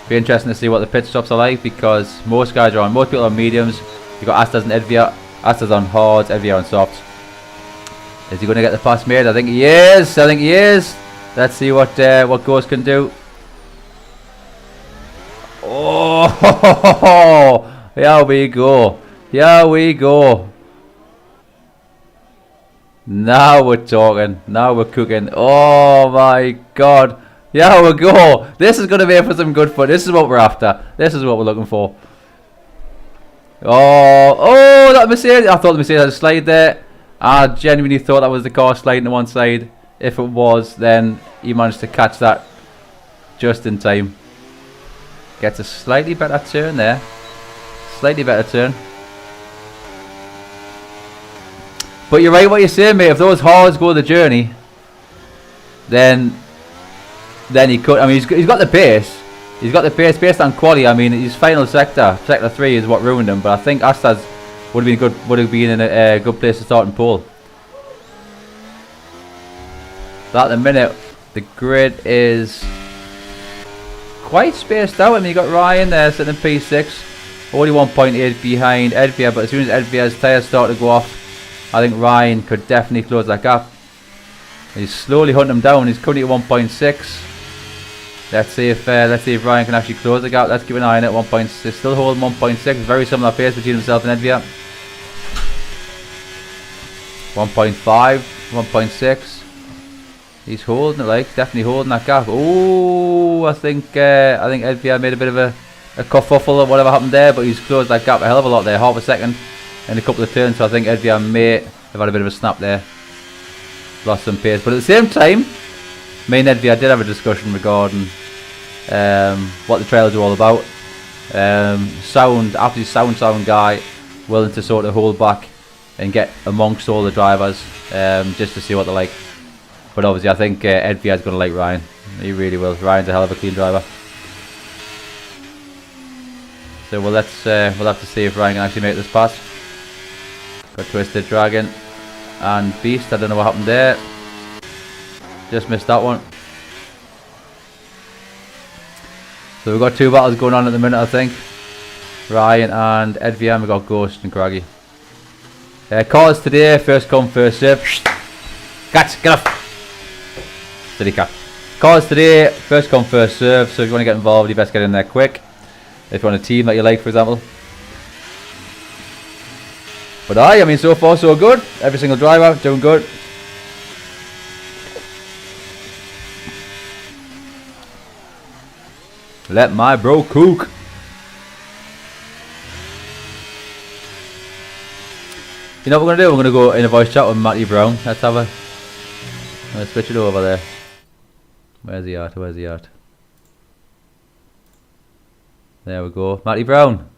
Be interesting to see what the pit stops are like, because most guys are on, most people are on mediums. You've got Astas and Edvia. Astas on hards, Edvia on softs. Is he going to get the pass made? I think he is. I think he is. Let's see what Ghost can do. Oh, here we go. Here we go. Now we're talking. Now we're cooking. Oh my God. Here we go. This is going to be for some good fun. This is what we're after. This is what we're looking for. Oh, that Mercedes. I thought the Mercedes had a slide there. I genuinely thought that was the car sliding to one side. If it was, then he managed to catch that just in time. Gets a slightly better turn there. Slightly better turn. But you're right what you're saying, mate. If those hards go the journey, then he could. I mean, he's got the pace. He's got the pace based on quality. I mean, his final sector 3, is what ruined him. But I think Astaz would have been in a good place to start in pole. But at the minute, the grid is quite spaced out. I mean, you got Ryan there sitting in P6, only 1.8 behind Edvia. But as soon as Edvia's tyres start to go off, I think Ryan could definitely close that gap. He's slowly hunting him down. He's currently at 1.6. Let's see if Ryan can actually close the gap. Let's keep an eye on it. 1.6, still holding 1.6. Very similar pace between himself and Edvia. 1.5, 1.6. He's holding it, like definitely holding that gap. Oh, I think Edvia made a bit of a kerfuffle or whatever happened there, but he's closed that gap a hell of a lot there. Half a second in a couple of turns. So I think Edvia may have had a bit of a snap there. Lost some pace, but at the same time, me and Edvia did have a discussion regarding what the trails are all about. Absolutely sound guy, willing to sort of hold back and get amongst all the drivers just to see what they're like. But obviously, I think Edvia is going to like Ryan. He really will. Ryan's a hell of a clean driver. So we'll have to see if Ryan can actually make this pass. Got Twisted Dragon and Beast. I don't know what happened there. Just missed that one. So we've got 2 battles going on at the minute, I think. Ryan and Edvia, and we've got Ghost and Craggy. Cars today, first come, first serve. Cats, get off. Steady cat. Cars today, first come, first serve. So if you want to get involved, you best get in there quick. If you want a team that you like, for example. But I mean, so far so good. Every single driver doing good. Let my bro cook. You know what we're gonna do? We're gonna go in a voice chat with Matty Brown. Let's have a. Let's switch it over there. Where's he at? Where's he at? There we go, Matty Brown.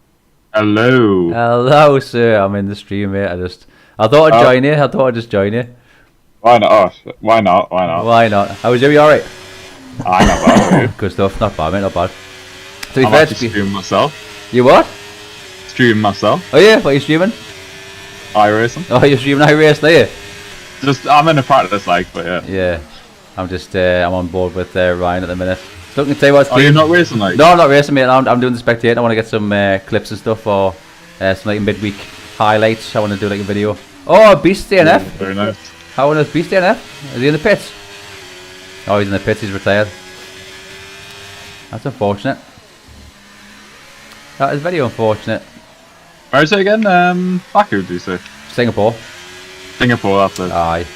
Hello. Hello, sir. I'm in the stream, mate. I thought I'd join you. I thought I'd just join you. Why not? Why not? Why not? Why not? How was you? You alright? I'm not bad. Good stuff. Not bad, mate. Not bad. To be I'm fair, actually streaming myself. You what? Streaming myself. Oh yeah, what are you streaming? iRacing. Oh, you're streaming iRacing, are you? Just I'm in a practice, but yeah. Yeah. I'm just I'm on board with Ryan at the minute. So looking to tell you what's Oh, you're not racing, like? No, I'm not racing, mate. I'm doing the spectator. I want to get some clips and stuff for some like midweek highlights. I want to do like a video. Oh, Beast DNF. Yeah, very nice. How is Beast DNF? Is he in the pits? Oh, he's in the pits. He's retired. That's unfortunate. That is very unfortunate. Where is it again? Baku, do you say? Singapore. Singapore, that's it. Aye.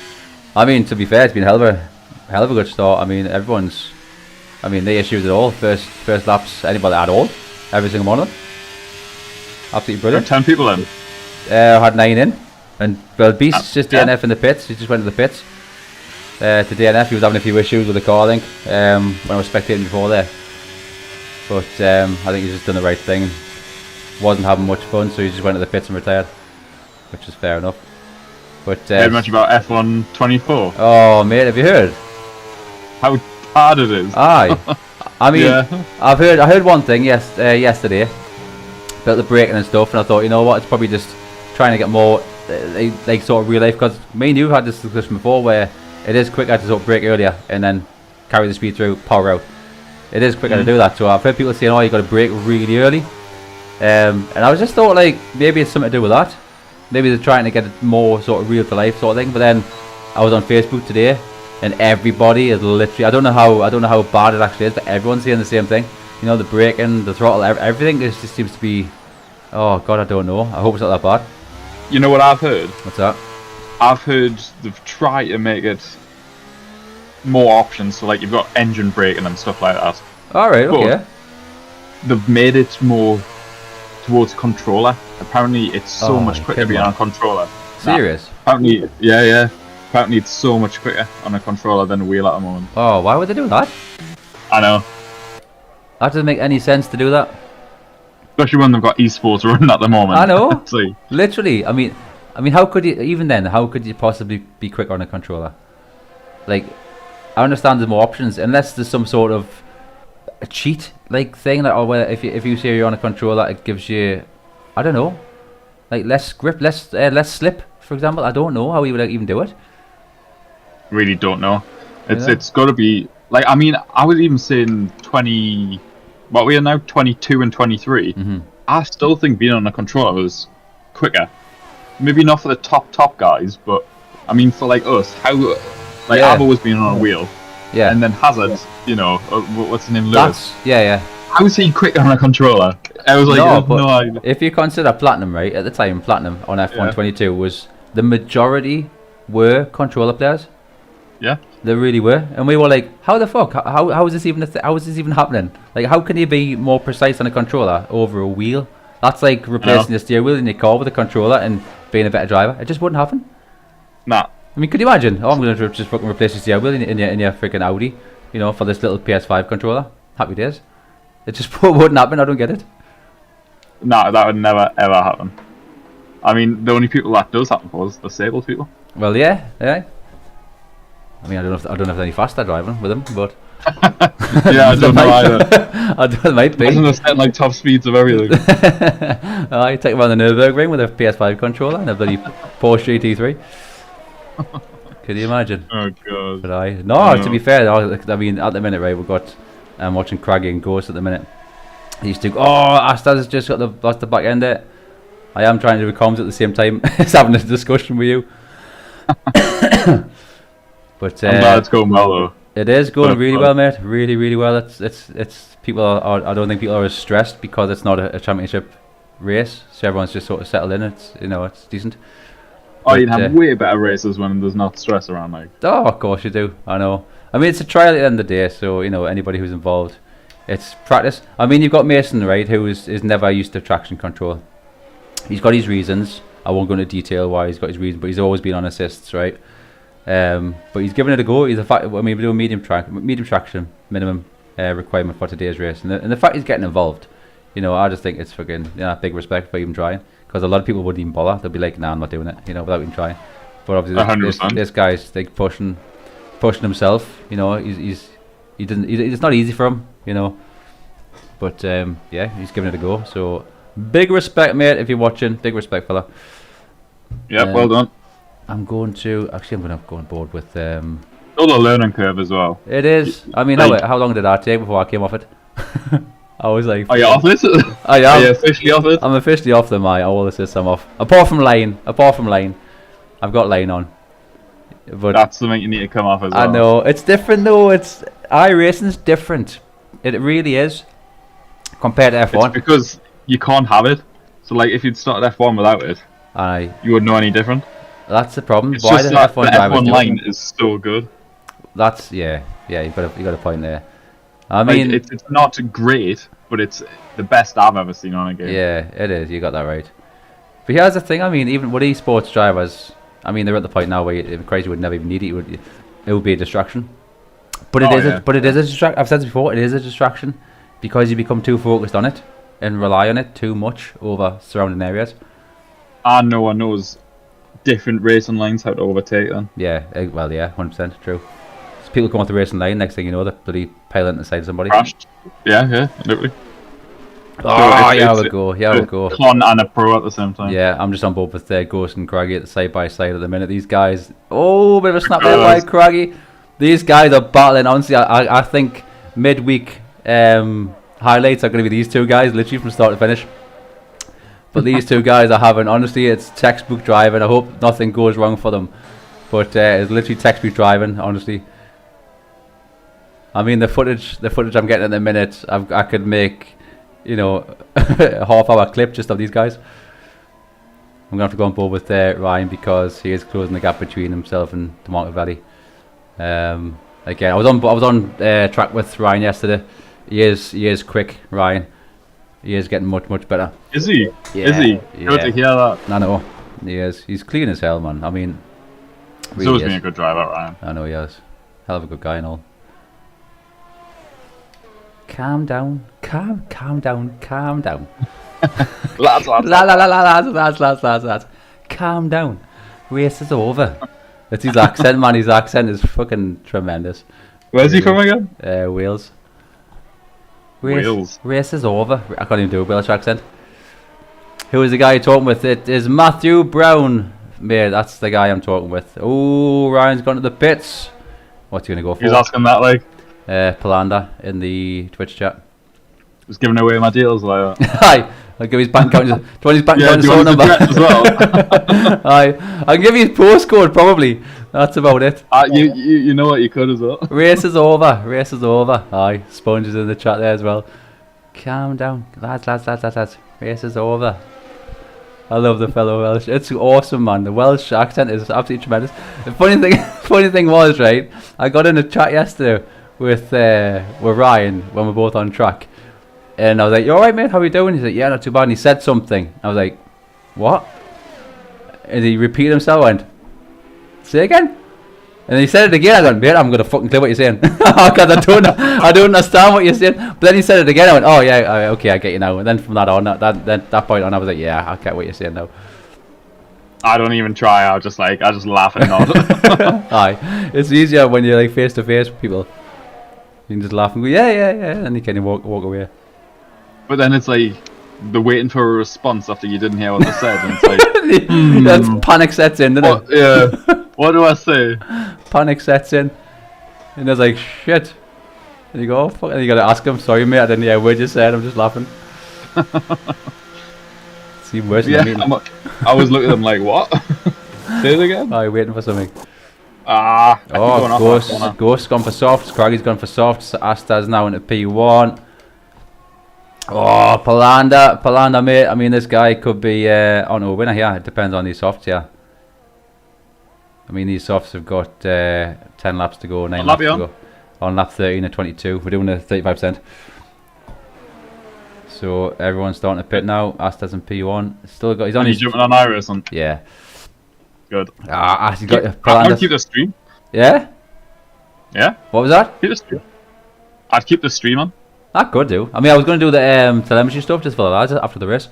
I mean, to be fair, it's been a hell of a good start. I mean, they issued it all. First laps, anybody at all. Every single one of them. Absolutely brilliant. 10 people in. Had 9 in. And, well, Beast's just DNF in the pits. He just went to the pits. To DNF, he was having a few issues with the car, I think. When I was spectating before there. But, I think he's just done the right thing. Wasn't having much fun, so he just went to the pits and retired. Which is fair enough. But, Heard much about F1 24? Oh, mate, have you heard? How hard it is. Aye. I mean, Yeah. I heard one thing yesterday about the braking and stuff, and I thought, you know what, it's probably just trying to get more like sort of real life, because me and you had this discussion before where it is quicker to sort of brake earlier and then carry the speed through, power out. It is quicker to do that, so I've heard people saying, oh, you got to brake really early, and I was just thought like maybe it's something to do with that. Maybe they're trying to get it more sort of real to life sort of thing. But then I was on Facebook today, and everybody is literally, I don't know how bad it actually is, but everyone's saying the same thing. You know, the braking, the throttle, everything just seems to be, oh god, I don't know. I hope it's not that bad. You know what I've heard? What's that? I've heard they've tried to make it more options, so like you've got engine braking and stuff like that. Alright, okay. But they've made it more towards controller. Apparently it's so much quicker to be on a controller. Serious? Apparently, yeah. Apparently it's so much quicker on a controller than a wheel at the moment. Oh, why would they do that? I know. That doesn't make any sense to do that. Especially when they've got esports running at the moment. I know. See. Literally, I mean, I mean, how could you even then? How could you possibly be quicker on a controller? Like, I understand there's more options, unless there's some sort of a cheat like thing, like, or whether if you say you're on a controller, it gives you, I don't know, like less grip, less slip, for example. I don't know how you would even do it. Really don't know. Yeah. It's got to be like, I mean, I was even saying 20. What we are now, 22 and 23. Mm-hmm. I still think being on a controller was quicker. Maybe not for the top guys, but I mean for like us, how like Yeah. I've always been on a wheel, Yeah. and then Hazard, you know, what's his name, Lewis. Yeah. How's he quicker on a controller? I was like, No, no idea. if you consider Platinum, right, at the time, Platinum on F122 was the majority were controller players. Yeah. They really were, and we were like, how the fuck? How is this even how is this even happening? Like, how can you be more precise on a controller over a wheel? That's like replacing the steering wheel in your car with a controller and being a better driver. It just wouldn't happen. Nah. I mean, could you imagine? Oh, I'm going to just fucking replace the steering wheel in your freaking Audi, you know, for this little PS5 controller. Happy days. It just wouldn't happen. I don't get it. Nah, that would never ever happen. I mean, the only people that does happen for is disabled people. Well, yeah. I mean, I don't know if they're any faster driving with them, but Yeah, I don't know either. I don't know, it might be. Imagine they're setting like top speeds of everything. I take them around the Nürburgring with a PS5 controller and a bloody Porsche GT3. Could you imagine? Oh god. But no, to be fair, I mean, at the minute, right, we've got watching Craggy and Ghost at the minute. He used to Asta's just got lost the back end there. I am trying to do comms at the same time as having a discussion with you. But I'm glad it's going well though. it is going really well, mate. Really, really well. It's people are. I don't think people are as stressed because it's not a championship race, so everyone's just sort of settled in. It's decent. Oh, you'd have way better races when there's not stress around, like. Oh, of course you do. I know. I mean, it's a trial at the end of the day, so anybody who's involved, it's practice. I mean, you've got Mason, right, who is never used to traction control. He's got his reasons. I won't go into detail why he's got his reasons, but he's always been on assists, right? But he's given it a go. We're doing medium traction minimum requirement for today's race, and the fact he's getting involved, I just think it's fucking big respect for even trying, because a lot of people wouldn't even bother. They'll be like, nah, I'm not doing it, without even trying. But obviously this guy's like pushing himself. It's not easy for him, but he's giving it a go. So big respect, mate, if you're watching. Big respect, fella. Yeah, well done. I'm going to go on board with All the learning curve as well. It is. I mean, how long did that take before I came off it? I was like, are you off it? I am. Are you officially off it? I'm officially off them. All assists I'm off. Apart from lane, I've got lane on. But that's something you need to come off as well. I know it's different though. It's iRacing's different. It really is compared to F1. It's because you can't have it. So like, if you'd started F1 without it, you wouldn't know any different. That's the problem. It's Why just the that F1 the drivers F1 do line it? is so good. That's you got a point there. I mean, it's not great, but it's the best I've ever seen on a game. Yeah, it is. You got that right. But here's the thing. I mean, even with esports drivers, I mean, they're at the point now where Crazy would never even need it. It would be a distraction. But it is a distraction. I've said this before. It is a distraction because you become too focused on it and rely on it too much over surrounding areas. And no one knows different racing lines how to overtake them. Yeah, 100% true. So people come off the racing line, next thing you know, they're bloody piling inside of somebody. Crashed. Yeah, literally. Oh, yeah, we go. Con and a pro at the same time. Yeah, I'm just on board with Ghost and Craggy at the side by side at the minute. These guys, bit of a snap there by Craggy. These guys are battling. Honestly, I think midweek highlights are going to be these two guys, literally from start to finish. But these two guys are having, honestly, it's textbook driving. I hope nothing goes wrong for them. But it's literally textbook driving, honestly. I mean, the footage I'm getting at the minute, I could make, a half-hour clip just of these guys. I'm going to have to go on board with Ryan because he is closing the gap between himself and DeMarco Valley. Again, I was on track with Ryan yesterday. He is quick, Ryan. He is getting much better. Is he? Yeah, is he? yeah. Good to hear that. I know. He is. He's clean as hell, man. I mean, He's always been a good driver, Ryan. I know he is. Hell of a good guy and all. Calm down. Calm down. lads. Lads. Calm down. Race is over. That's his accent, man. His accent is fucking tremendous. Where's he from again? Wales. Wales. Race is over. I can't even do a Welsh accent. Who is the guy you're talking with? It is Matthew Brown. Mate, that's the guy I'm talking with. Oh, Ryan's gone to the pits. What's he going to go for? He's asking that, like, Palanda in the Twitch chat. just giving away my deals, like that. Hi. I'll give his bank account. Do you want his bank account do you want phone his number? address as well? Hi. I'll give you his postcode probably. That's about it. You know what, you could as well. Race is over. Race is over. Aye. Sponge is in the chat there as well. Calm down. Lads. Race is over. I love the fellow Welsh. It's awesome, man. The Welsh accent is absolutely tremendous. The funny thing was, right, I got in a chat yesterday with Ryan when we're both on track. And I was like, you alright, mate? How are you doing? He's like, yeah, not too bad. And he said something. I was like, what? And he repeated himself. I went, say again? And he said it again. I went, mate, I'm going to fucking clear what you're saying. Because I don't understand what you're saying. But then he said it again. I went, oh, yeah, okay, I get you now. And then from that on, that point on, I was like, yeah, I get what you're saying now. I don't even try. I just laugh and nod. Aye. It's easier when you're like face to face with people. You can just laugh and go, yeah. And you can walk away. But then it's like the waiting for a response after you didn't hear what they said, and it's like That's panic sets in, doesn't it? Yeah. What do I say? Panic sets in, and there's like shit. And you go, oh, fuck, and you gotta ask him, sorry mate, I didn't hear what you said. I'm just laughing. See worse than me. I was looking at them like, what? Say it again. Oh, you're waiting for something. I keep going off that corner. Ghost's gone for softs. Craggy's gone for softs. Asta's now into P1. Oh, Palanda, mate. I mean, this guy could be on a winner here. It depends on these softs, yeah. I mean, these softs have got 10 laps to go, 9 laps to go. On lap 13 and 22. We're doing a 35%. So everyone's starting to pit now. Asta's in P1. Still got. He's on. He's jumping on Iris and. Yeah. Good. He's got. I'd keep the stream. Yeah. Yeah. What was that? Keep the stream. I'd keep the stream on. I could do. I mean, I was going to do the telemetry stuff just for the lads after the race.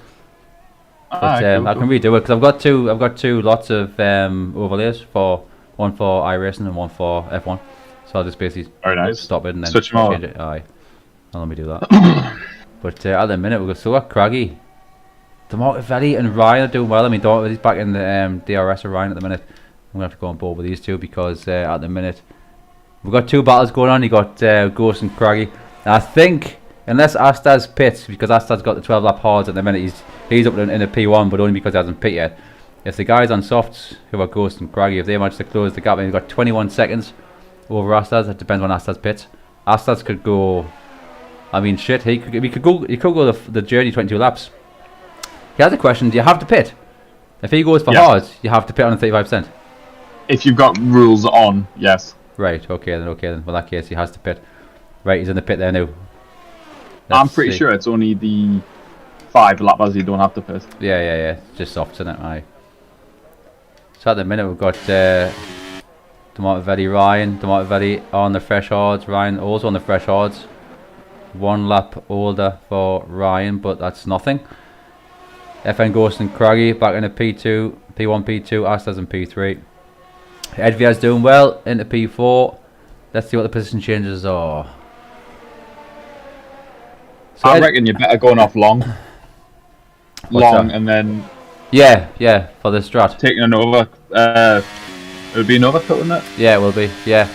But cool, I can redo it because I've got two lots of overlays, for one for iRacing and one for F1. So I'll just basically stop it and then switch them change it. Aye. Let me do that. But at the minute we've still got Craggy, Demartivelli and Ryan are doing well. I mean, he's back in the DRS of Ryan at the minute. I'm gonna have to go on board with these two because at the minute we've got two battles going on. You got Ghost and Craggy. And I think unless Asta's pits, because Asta's got the 12 lap hards at the minute, he's up in a P1, but only because he hasn't pit yet. If the guys on softs who are Ghost and Craggy, if they manage to close the gap, and he's got 21 seconds over Asta's, it depends on Asta's pits. Asta's could go. I mean, shit. He could go the journey 22 laps. He has a question. Do you have to pit? If he goes for hards, you have to pit on a 35%. If you've got rules on, yes. Right. Okay then. Well, in that case, he has to pit. Right. He's in the pit there now. I'm pretty sure it's only the 5 lappers you don't have to pit. Yeah. Just softs in it. Aye. So at the minute we've got Demartivelli on the fresh hards. Ryan also on the fresh hards. 1 lap older for Ryan, but that's nothing. FN Ghost and Craggy back in a P2, P1, P2, Astas in P3. Edvia's doing well into P4. Let's see what the position changes are. So I reckon you're better going off long. And then... Yeah, for the strat. Taking an over... it would be an overcut, wouldn't it? Yeah, it will be, yeah.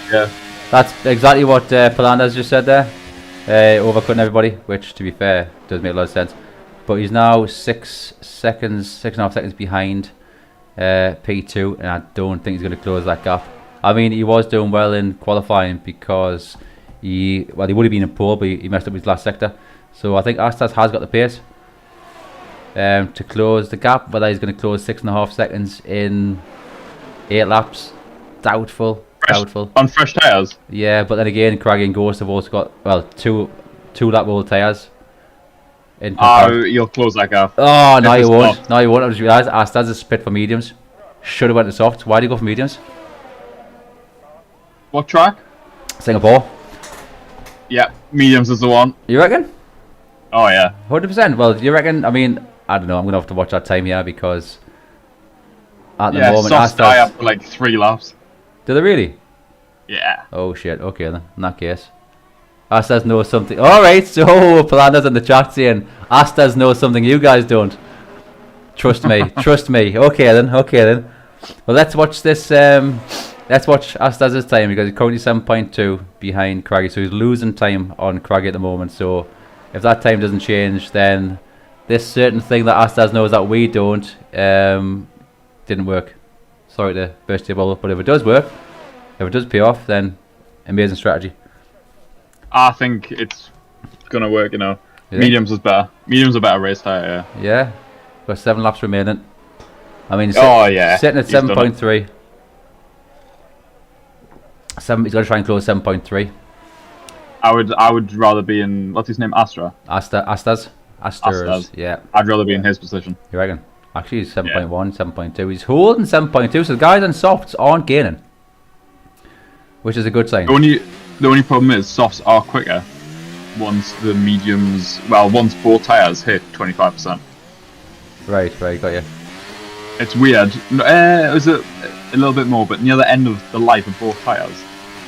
That's exactly what Palanda's just said there. Overcutting everybody, which to be fair does make a lot of sense. But he's now 6.5 seconds behind P2, and I don't think he's going to close that gap. I mean, he was doing well in qualifying because he would have been in pole, but he messed up his last sector. So I think Astas has got the pace to close the gap. Whether he's going to close 6.5 seconds in 8 laps, doubtful. On fresh tyres? Yeah, but then again, Craggy and Ghost have also got, two lap roll tyres. You'll close that gap. Oh, no you won't. No, you won't. I just realised Astas is spit for mediums. Should have went to softs. Why do you go for mediums? What track? Singapore. Yeah, mediums is the one. You reckon? Oh, yeah. 100%. Well, you reckon? I mean, I don't know. I'm going to have to watch that time here because at the Yeah, moment. softs die Astas, after like 3 laps. do they really? Yeah. Oh shit, okay then, in that case. Astas knows something. Alright, so Palanda's in the chat saying Astas knows something you guys don't. Trust me, trust me. Okay then. Well, let's watch this. Let's watch Astas' time because he's currently 7.2 behind Craggy, so he's losing time on Craggy at the moment. So if that time doesn't change, then this certain thing that Astas knows that we don't didn't work. Sorry to burst your bubble, but if it does work, if it does pay off, then amazing strategy. I think it's gonna work. You know, Yeah. mediums is better. Mediums a better race tire. Yeah. Yeah, got 7 laps remaining. I mean, Oh yeah. sitting at He's done it. 7.3. He's got to try and close 7.3. I would rather be in, what's his name, Astas, yeah. I'd rather be in his position. You reckon? Actually, he's 7.1, 7.2. He's holding 7.2, so the guys on softs aren't gaining, which is a good sign. The only problem is softs are quicker once the mediums, once both tires hit 25%. Right, got you. It's weird. It was a little bit more, but near the end of the life of both tires,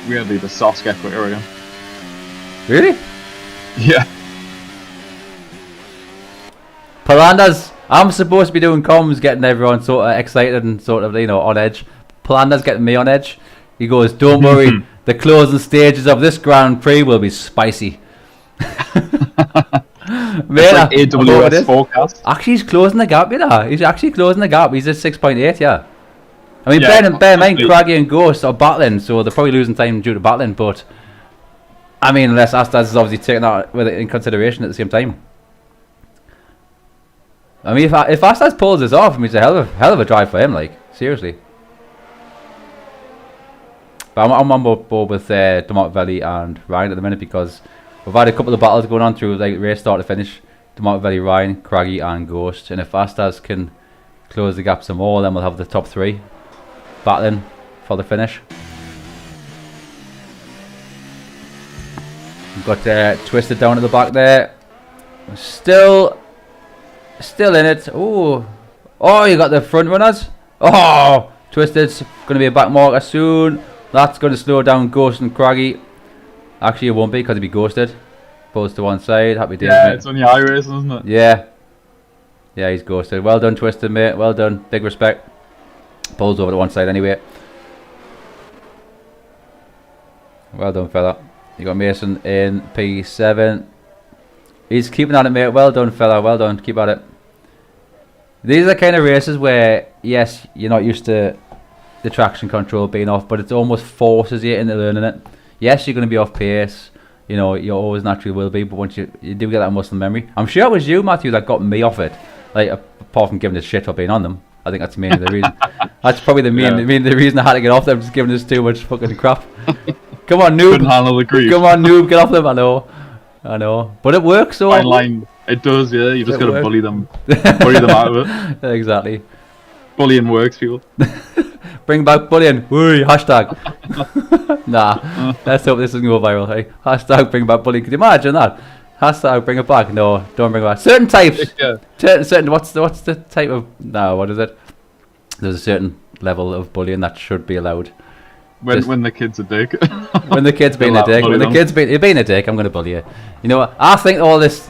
weirdly the softs get quicker again. Really? Yeah. Palanda's. I'm supposed to be doing comms, getting everyone sort of excited and sort of, on edge. Palanda's getting me on edge. He goes, "Don't worry, the closing stages of this Grand Prix will be spicy." Mate, Like AWS forecast. Actually, he's closing the gap, He's actually closing the gap. He's at 6.8, yeah. I mean, Yeah, bear in mind, absolutely. Craggy and Ghost are battling, so they're probably losing time due to battling, but I mean, unless Astas is obviously taking that with it in consideration at the same time. I mean, if Astas pulls this off, I mean, it's a hell of a drive for him, like, seriously. But I'm on board with Domotovelli and Ryan at the minute because we've had a couple of battles going on through like race start to finish. Domotovelli, Ryan, Craggy and Ghost. And if Astas can close the gap some more, then we'll have the top 3 battling for the finish. We've got Twisted down at the back there. Still in it. Oh, you got the front runners. Oh, Twisted's going to be a back marker soon. That's going to slow down Ghost and Craggy. Actually, it won't be because he'll be ghosted. Pulls to one side. Happy days, Yeah, mate. it's only iRacing, isn't it? Yeah, he's ghosted. Well done, Twisted, mate. Well done. Big respect. Pulls over to one side anyway. Well done, fella. You got Mason in P7. He's keeping at it, mate. Well done, fella. Well done. Keep at it. These are the kind of races where, yes, you're not used to the traction control being off, but it almost forces you into learning it. Yes, you're going to be off pace. You always naturally will be, but once you do get that muscle memory. I'm sure it was you, Matthew, that got me off it. Like, apart from giving us shit for being on them. I think that's mainly the reason. That's probably the reason I had to get off them, just giving us too much fucking crap. Come on, noob. Couldn't handle the grief. Come on, noob, get off them. I know. But it works, so. Fine line. It does, yeah. You just It got to works. bully them out of it. Exactly. Bullying works, people. Bring back bullying. Woo, hashtag. Nah, let's hope this doesn't go viral. Hey, hashtag bring back bullying. Could you imagine that? Hashtag bring it back. No, don't bring it back. Certain types. Yeah. Certain. What's the type of? No, what is it? There's a certain level of bullying that should be allowed. When the kid's a dick. When the kid's being a dick. When the kid's being a dick, I'm gonna bully you. You know what? I think all this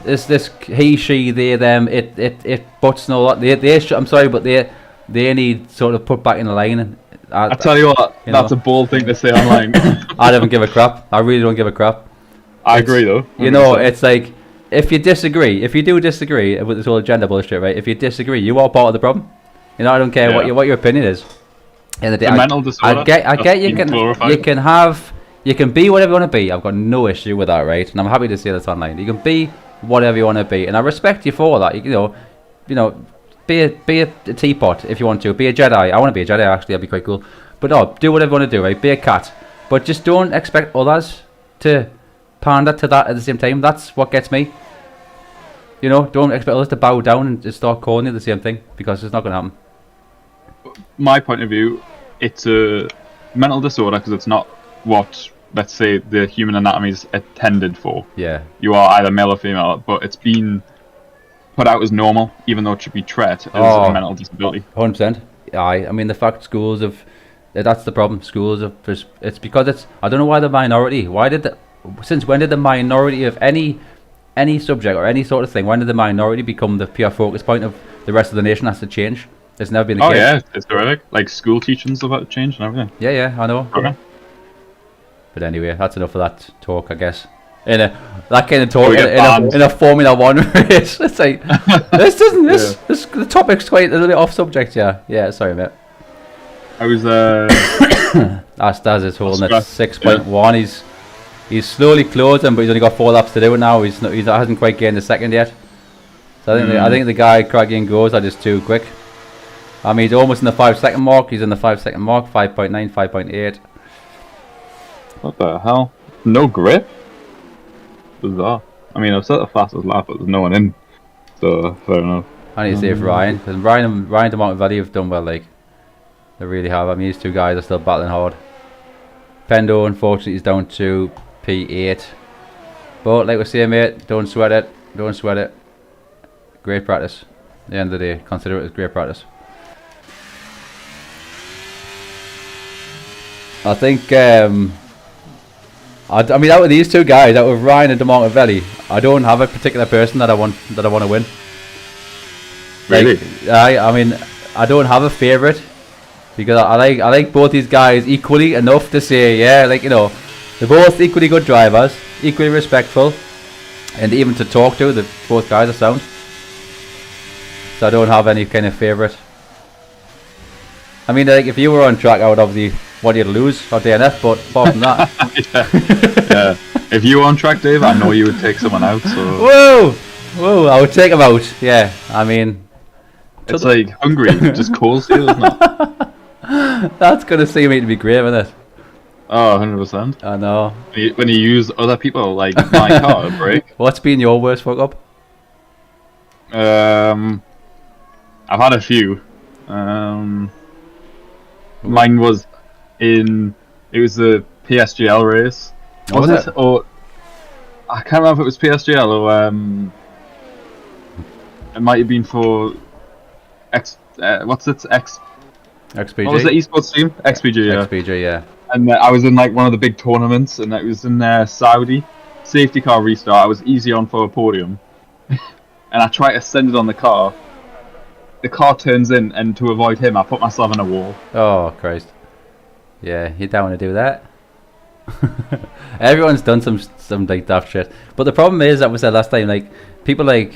he, she, they, them, it, butts and all that. I'm sorry, but they need sort of put back in the line. I tell you what, that's a bold thing to say online. I don't give a crap. I really don't give a crap. I agree though. 100%. It's like if you do disagree with this whole gender bullshit, right? If you disagree, you are part of the problem. I don't care what your opinion is. In the day, mental disorder. I get you can be whatever you want to be. I've got no issue with that, right? And I'm happy to say this online. You can be whatever you want to be, and I respect you for that. Be a teapot if you want to. Be a Jedi. I want to be a Jedi, actually. That'd be quite cool. But no, do whatever you want to do, right? Be a cat. But just don't expect others to pander to that at the same time. That's what gets me. Don't expect others to bow down and just start calling you the same thing, because it's not going to happen. My point of view, it's a mental disorder because it's not what, let's say, the human anatomy is intended for. Yeah. You are either male or female, but it's been put out as normal, even though it should be treated as a mental disability. 100%. I mean, the fact schools have, that's the problem. Schools have, it's because it's, I don't know why the minority. Since when did the minority of any subject or any sort of thing, when did the minority become the pure focus point of the rest of the nation? Has to change. It's never been the case. Oh yeah, it's horrific. Like school teaching's about to change and everything. Yeah, I know. Okay. But anyway, that's enough of that talk, I guess. That kind of talk We get banned. in a Formula One race. It's like this doesn't this the topic's quite a little bit off subject. Yeah. Sorry, mate. I was Stas is holding at 6.1. He's slowly closing, but he's only got 4 laps to do it now. He hasn't quite gained a second yet. So I think the guy Craigie and Goes are just too quick. I mean, he's almost in the 5-second mark. He's in the 5-second mark. 5.9, 5.8. What the hell? No grip? Bizarre. I mean, I've set the fastest lap, but there's no one in. So, fair enough. I need to save Ryan, because Ryan and Demonte have done well, like. They really have. I mean, these two guys are still battling hard. Pendo, unfortunately, is down to P8. But, like we say, mate, don't sweat it. Don't sweat it. Great practice. At the end of the day, consider it as great practice. I think, I mean, out of these two guys, out of Ryan and Demonte, I don't have a particular person that I want to win. Really? Like, I mean, I don't have a favourite because I like both these guys equally enough to say, yeah, like, you know, they're both equally good drivers, equally respectful, and even to talk to, both guys are sound. So I don't have any kind of favourite. I mean, like, if you were on track, I would obviously want you to lose or DNF, but apart from that... yeah. If you were on track, Dave, I know you would take someone out, Whoa! so... I would take him out, yeah. I mean... It's like Hungary, just cold steel, isn't it? That's going to seem to be great, isn't it? Oh, 100%. I know. When you use other people, like my car, to brake. What's been your worst fuck up? I've had a few. Mine was it was the PSGL race. Oh, was it? Or I can't remember if it was PSGL or it might have been for XPG. What was the esports team? XPG, yeah. XPG, yeah. And I was in like one of the big tournaments, and it was in Saudi. Safety car restart. I was easy on for a podium, and I tried to send it on the car. The car turns in, and to avoid him, I put myself in a wall. Oh Christ! Yeah, you don't want to do that. Everyone's done some like daft shit, but the problem is that we said last time, like people like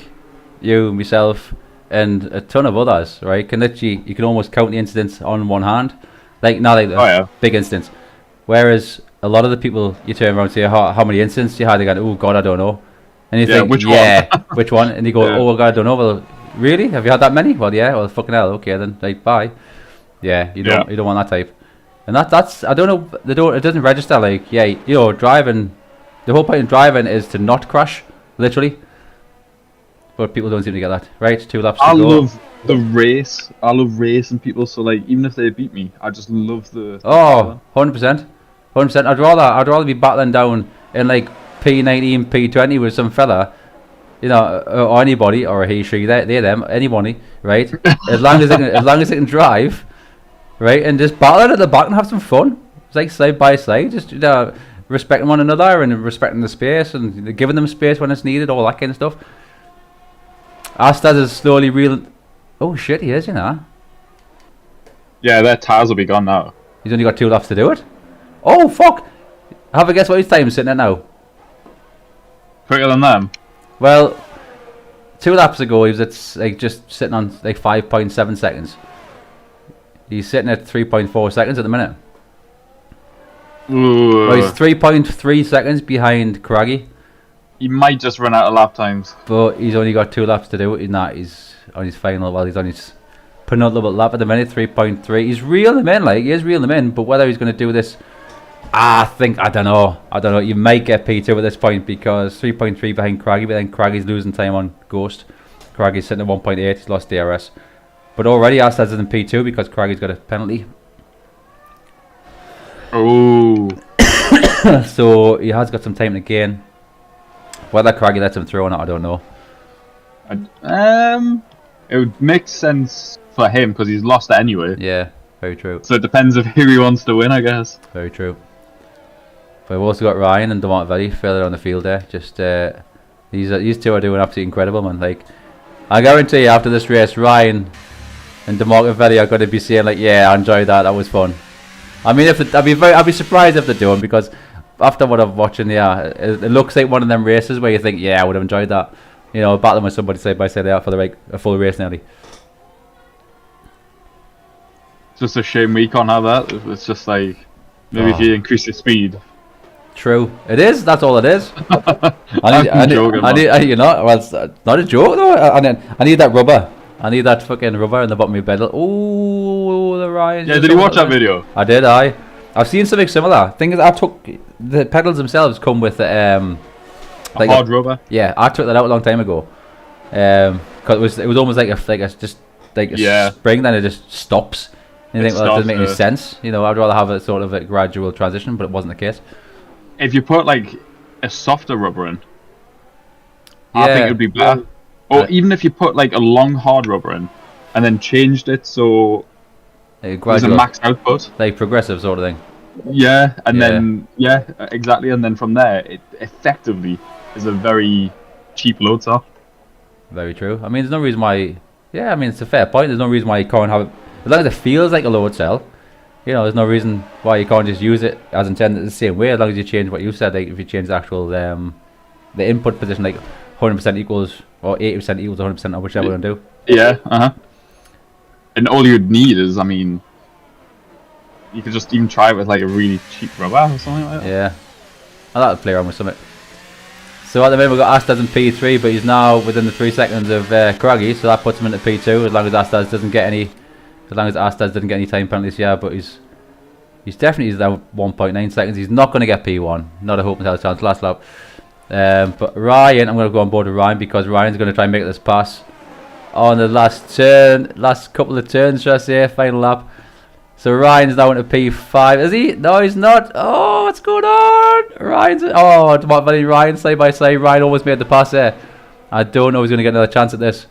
you, myself, and a ton of others, right? Can literally, you can almost count the incidents on one hand, like not like big incidents. Whereas a lot of the people you turn around and say how many incidents you had, they go, oh God, I don't know, and you think, which one? And you go, oh God, I don't know. Well, really? Have you had that many? Well, yeah. Well, fucking hell. Okay, then, like, bye. Yeah, you don't want that type. And that's I don't know. It doesn't register. Like, yeah, you know, driving. The whole point of driving is to not crash, literally. But people don't seem to get that. Right, 2 laps to go. I love the race. I love racing people. So like, even if they beat me, I just love the. Oh, 100%. 100%. I'd rather be battling down in like P19, P20 with some fella, you know, or anybody, or he, she, they, them, anybody, right? as long as they can drive, right, and just battle it at the back and have some fun. It's like side by side, just respecting one another and respecting the space and giving them space when it's needed, all that kind of stuff. Astas is slowly reeling. Oh shit, he is, you know. Yeah, their tires will be gone now. He's only got 2 laps to do it. Oh fuck! Have a guess what his time's sitting at now. Quicker than them. Well, 2 laps ago he was at like just sitting on like 5.7 seconds. He's sitting at 3.4 seconds at the minute. Ooh. Well, he's 3.3 seconds behind Craggy. He might just run out of lap times. But he's only got 2 laps to do it. He's on his final. Well, he's on his penultimate lap at the minute, 3.3. He's reeling them in, like he is reeling them in. But whether he's going to do this, I don't know. You might get P2 at this point because 3.3 behind Craggy, but then Craggy's losing time on Ghost. Craggy's sitting at 1.8. He's lost DRS. But already Astas is in P2 because Craggy's got a penalty. Oh. So he has got some time to gain. Whether Craggy lets him through or not, I don't know. It would make sense for him because he's lost it anyway. Yeah, very true. So it depends of who he wants to win, I guess. Very true. But we've also got Ryan and Demontevelli further on the field there. Just these two are doing absolutely incredible, man. Like, I guarantee you, after this race, Ryan and Demontevelli are going to be saying like, "Yeah, I enjoyed that. That was fun." I mean, I'd be surprised if they do, because after what I'm watching, yeah, it looks like one of them races where you think, "Yeah, I would have enjoyed that." You know, battling with somebody side by side out for a full race nearly. It's just a shame we can't have that. It's just like, maybe if you increase your speed. True, it is. That's all it is. I'm joking, you know, well, it's not a joke though. I need that rubber. I need that fucking rubber in the bottom of my bed. Oh, the Ryan. Yeah, did you watch that video? I did. I've seen something similar. Thing is, I took the pedals themselves come with like hard rubber. Yeah, I took that out a long time ago. Cause it was almost like a spring, then it just stops. And you think, well, that doesn't make any sense. You know, I'd rather have a sort of a gradual transition, but it wasn't the case. If you put like a softer rubber in, I think it would be better. Or even if you put like a long hard rubber in, and then changed it so there's a max output, like progressive sort of thing. Yeah, and then exactly, and then from there, it effectively is a very cheap load cell. Very true. I mean, there's no reason why. Yeah, I mean, it's a fair point. There's no reason why you can't have it, as long as it feels like a load cell. You know, there's no reason why you can't just use it as intended the same way, as long as you change what you said. Like, if you change the actual the input position, like 100% equals or 80% equals 100%, or whichever one do. Yeah. And all you'd need is, I mean, you could just even try it with like a really cheap rubber or something like that. Yeah, I'd like to play around with something. So at the minute we've got Astaz in P3, but he's now within the 3 seconds of Craggy, so that puts him into P2 as long as Astaz doesn't get any. As long as Astaz didn't get any time penalties, yeah, but he's definitely there 1.9 seconds. He's not going to get P1. Not a hope and hell chance last lap. But Ryan, I'm going to go on board with Ryan because Ryan's going to try and make this pass on the last couple of turns, should I say, final lap. So Ryan's now into P5. Is he? No, he's not. Oh, what's going on? Ryan side by side. Ryan almost made the pass there. I don't know if he's going to get another chance at this.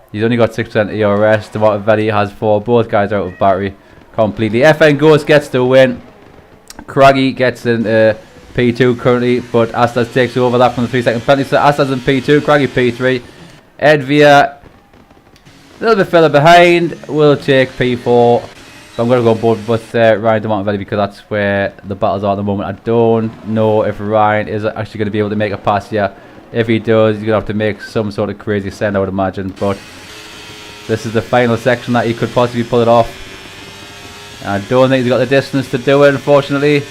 He's only got 6% ERS. Demontevelli has 4. Both guys are out of battery completely. FN Ghost gets the win. Craggy gets in P2 currently, but Astaz takes over that from the 3 second penalty. So Astaz in P2, Craggy P3. Edvia, a little bit further behind, will take P4. So I'm going to go on board with Ryan Demontevelli because that's where the battles are at the moment. I don't know if Ryan is actually going to be able to make a pass here. If he does, he's going to have to make some sort of crazy send, I would imagine. But this is the final section that he could possibly pull it off. I don't think he's got the distance to do it, unfortunately.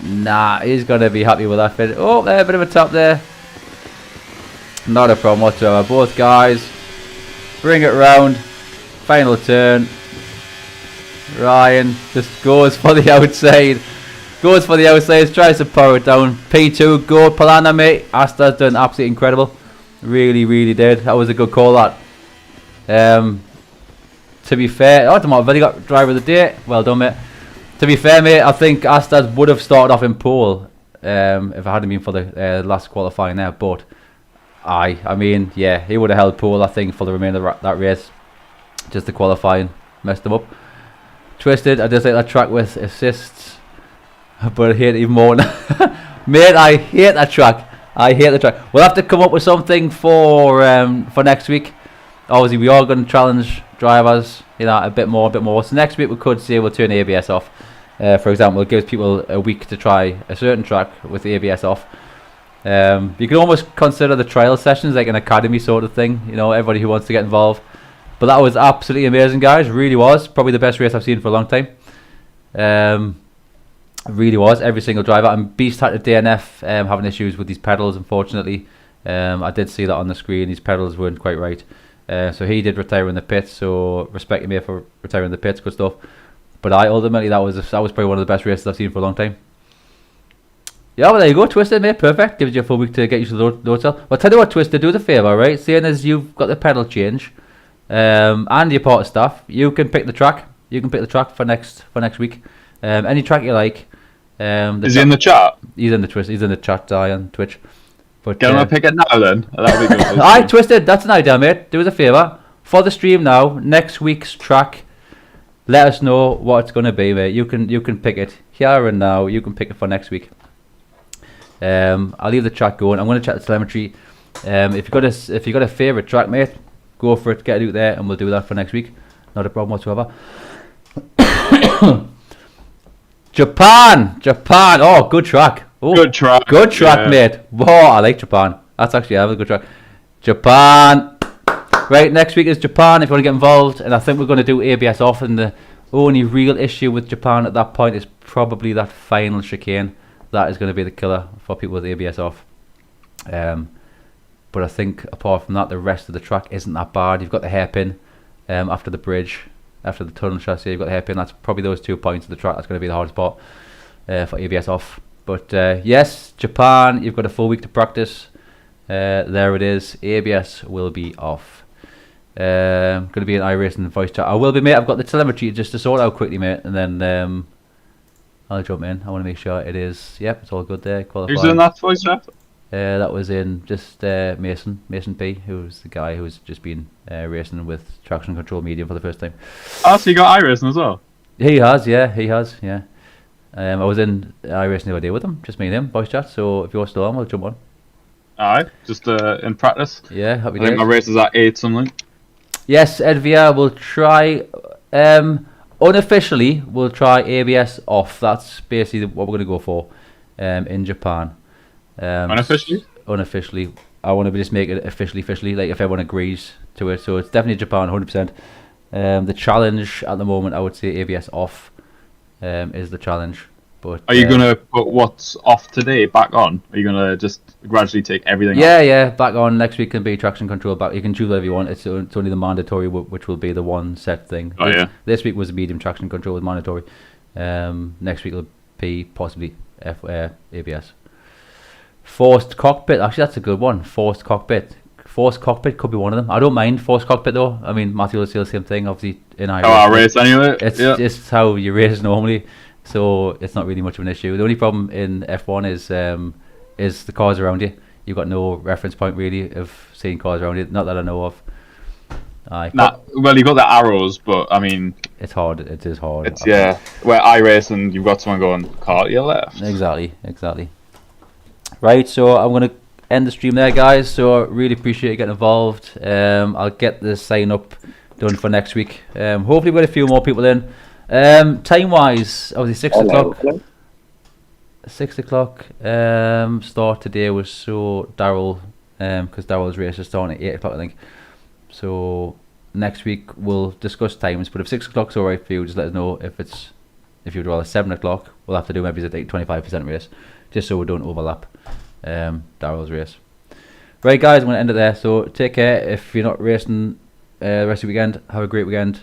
Nah, he's going to be happy with that fit. Oh, there, a bit of a tap there. Not a problem whatsoever. Both guys bring it round. Final turn. Ryan just goes for the outside. Tries to power it down. P2, go, Polana, mate. Astaz done absolutely incredible. Really, really did. That was a good call, that. To be fair, Demontevelli got driver of the day. Well done, mate. To be fair, mate, I think Astaz would have started off in pole if it hadn't been for the last qualifying there. But I mean, yeah, he would have held pole, I think, for the remainder of that race. Just the qualifying messed him up. Twisted, I just like that track with assists, but I hate it even more. Mate, I hate that track. We'll have to come up with something for next week. Obviously, we are going to challenge drivers, you know, a bit more. So next week we could say we'll turn ABS off. For example, it gives people a week to try a certain track with the ABS off. You can almost consider the trial sessions like an academy sort of thing. You know, everybody who wants to get involved. But that was absolutely amazing, guys. Really was. Probably the best race I've seen for a long time. Really was. Every single driver. And Beast had a DNF having issues with these pedals, unfortunately. I did see that on the screen. These pedals weren't quite right. So he did retire in the pits. So respect him here for retiring in the pits. Good stuff. But ultimately, that was probably one of the best races I've seen for a long time. Yeah, well, there you go. Twisted, mate. Perfect. Gives you a full week to get used to the load cell. Well, tell you what, Twisted, do us a favour, right? Seeing as you've got the pedal change. And your part of staff, you can pick the track. For next week. Any track you like. Is he in the chat? He's in the chat on Twitch. But can I pick it now then? That'll be good. Alright, Twisted. That's an idea, mate. Do us a favour. for the stream now, next week's track, let us know what it's going to be, mate. You can pick it here and now. You can pick it for next week. I'll leave the track going. I'm going to check the telemetry. If you got a favorite track, mate, go for it. Get it out there, and we'll do that for next week. Not a problem whatsoever. Japan. Oh, good track. Oh, good track, yeah. Mate. Whoa, I like Japan. That's actually a good track. Japan. Right, next week is Japan if you want to get involved, and I think we're going to do ABS off, and the only real issue with Japan at that point is probably that final chicane. That is going to be the killer for people with ABS off. But I think apart from that, the rest of the track isn't that bad. You've got the hairpin after the bridge, after the tunnel chassis, you've got the hairpin. That's probably those 2 points of the track that's going to be the hardest part for ABS off. But yes, Japan, you've got a full week to practice. There it is. ABS will be off. Going to be an iRacing voice chat. I will be, mate. I've got the telemetry just to sort out quickly, mate, and then I'll jump in. I want to make sure it is. Yep, it's all good there. Qualified. Who's in that voice chat? That was in just Mason P, who's the guy who's just been racing with traction control medium for the first time. Oh, so you got iRacing as well? He has, yeah. I was in iRacing the other day with him, just me and him, voice chat. So if you're still on, we'll jump on. Alright, just in practice. Yeah, happy days. I think my race is at 8 something. Yes, Ed VR will try. Unofficially, we'll try ABS off. That's basically what we're going to go for in Japan. Unofficially, I want to just make it officially, like if everyone agrees to it. So it's definitely Japan, 100%. The challenge at the moment, I would say ABS off is the challenge. But are you gonna put what's off today back on? Are you gonna just gradually take everything off? Yeah, back on. Next week can be traction control back. You can choose whatever you want. It's only the mandatory, which will be the one set thing. Oh yeah. This week was a medium traction control with mandatory. Next week will be possibly ABS. Forced cockpit. Actually, that's a good one. Forced cockpit. Forced cockpit could be one of them. I don't mind forced cockpit though. I mean, Matthew will say the same thing. Obviously, in I race anyway. It's just how you race normally. So it's not really much of an issue. The only problem in F1 is the cars around you. You've got no reference point really of seeing cars around you. Not that I know of. Well, you've got the arrows, but I mean, it's hard. It is hard. It's where I race and you've got someone going car to your left. Exactly. Right. So I'm gonna end the stream there, guys. So really appreciate you getting involved. I'll get the sign up done for next week. Hopefully we've got a few more people in. Time wise, obviously 6 o'clock. 6 o'clock start today was so Daryl, because Daryl's race is starting at 8 o'clock, I think. So next week we'll discuss times. But if 6 o'clock's alright for you, just let us know. If you'd rather 7 o'clock, we'll have to do maybe a 25% race, just so we don't overlap Daryl's race. Right, guys, I'm going to end it there. So take care. If you're not racing the rest of the weekend, have a great weekend.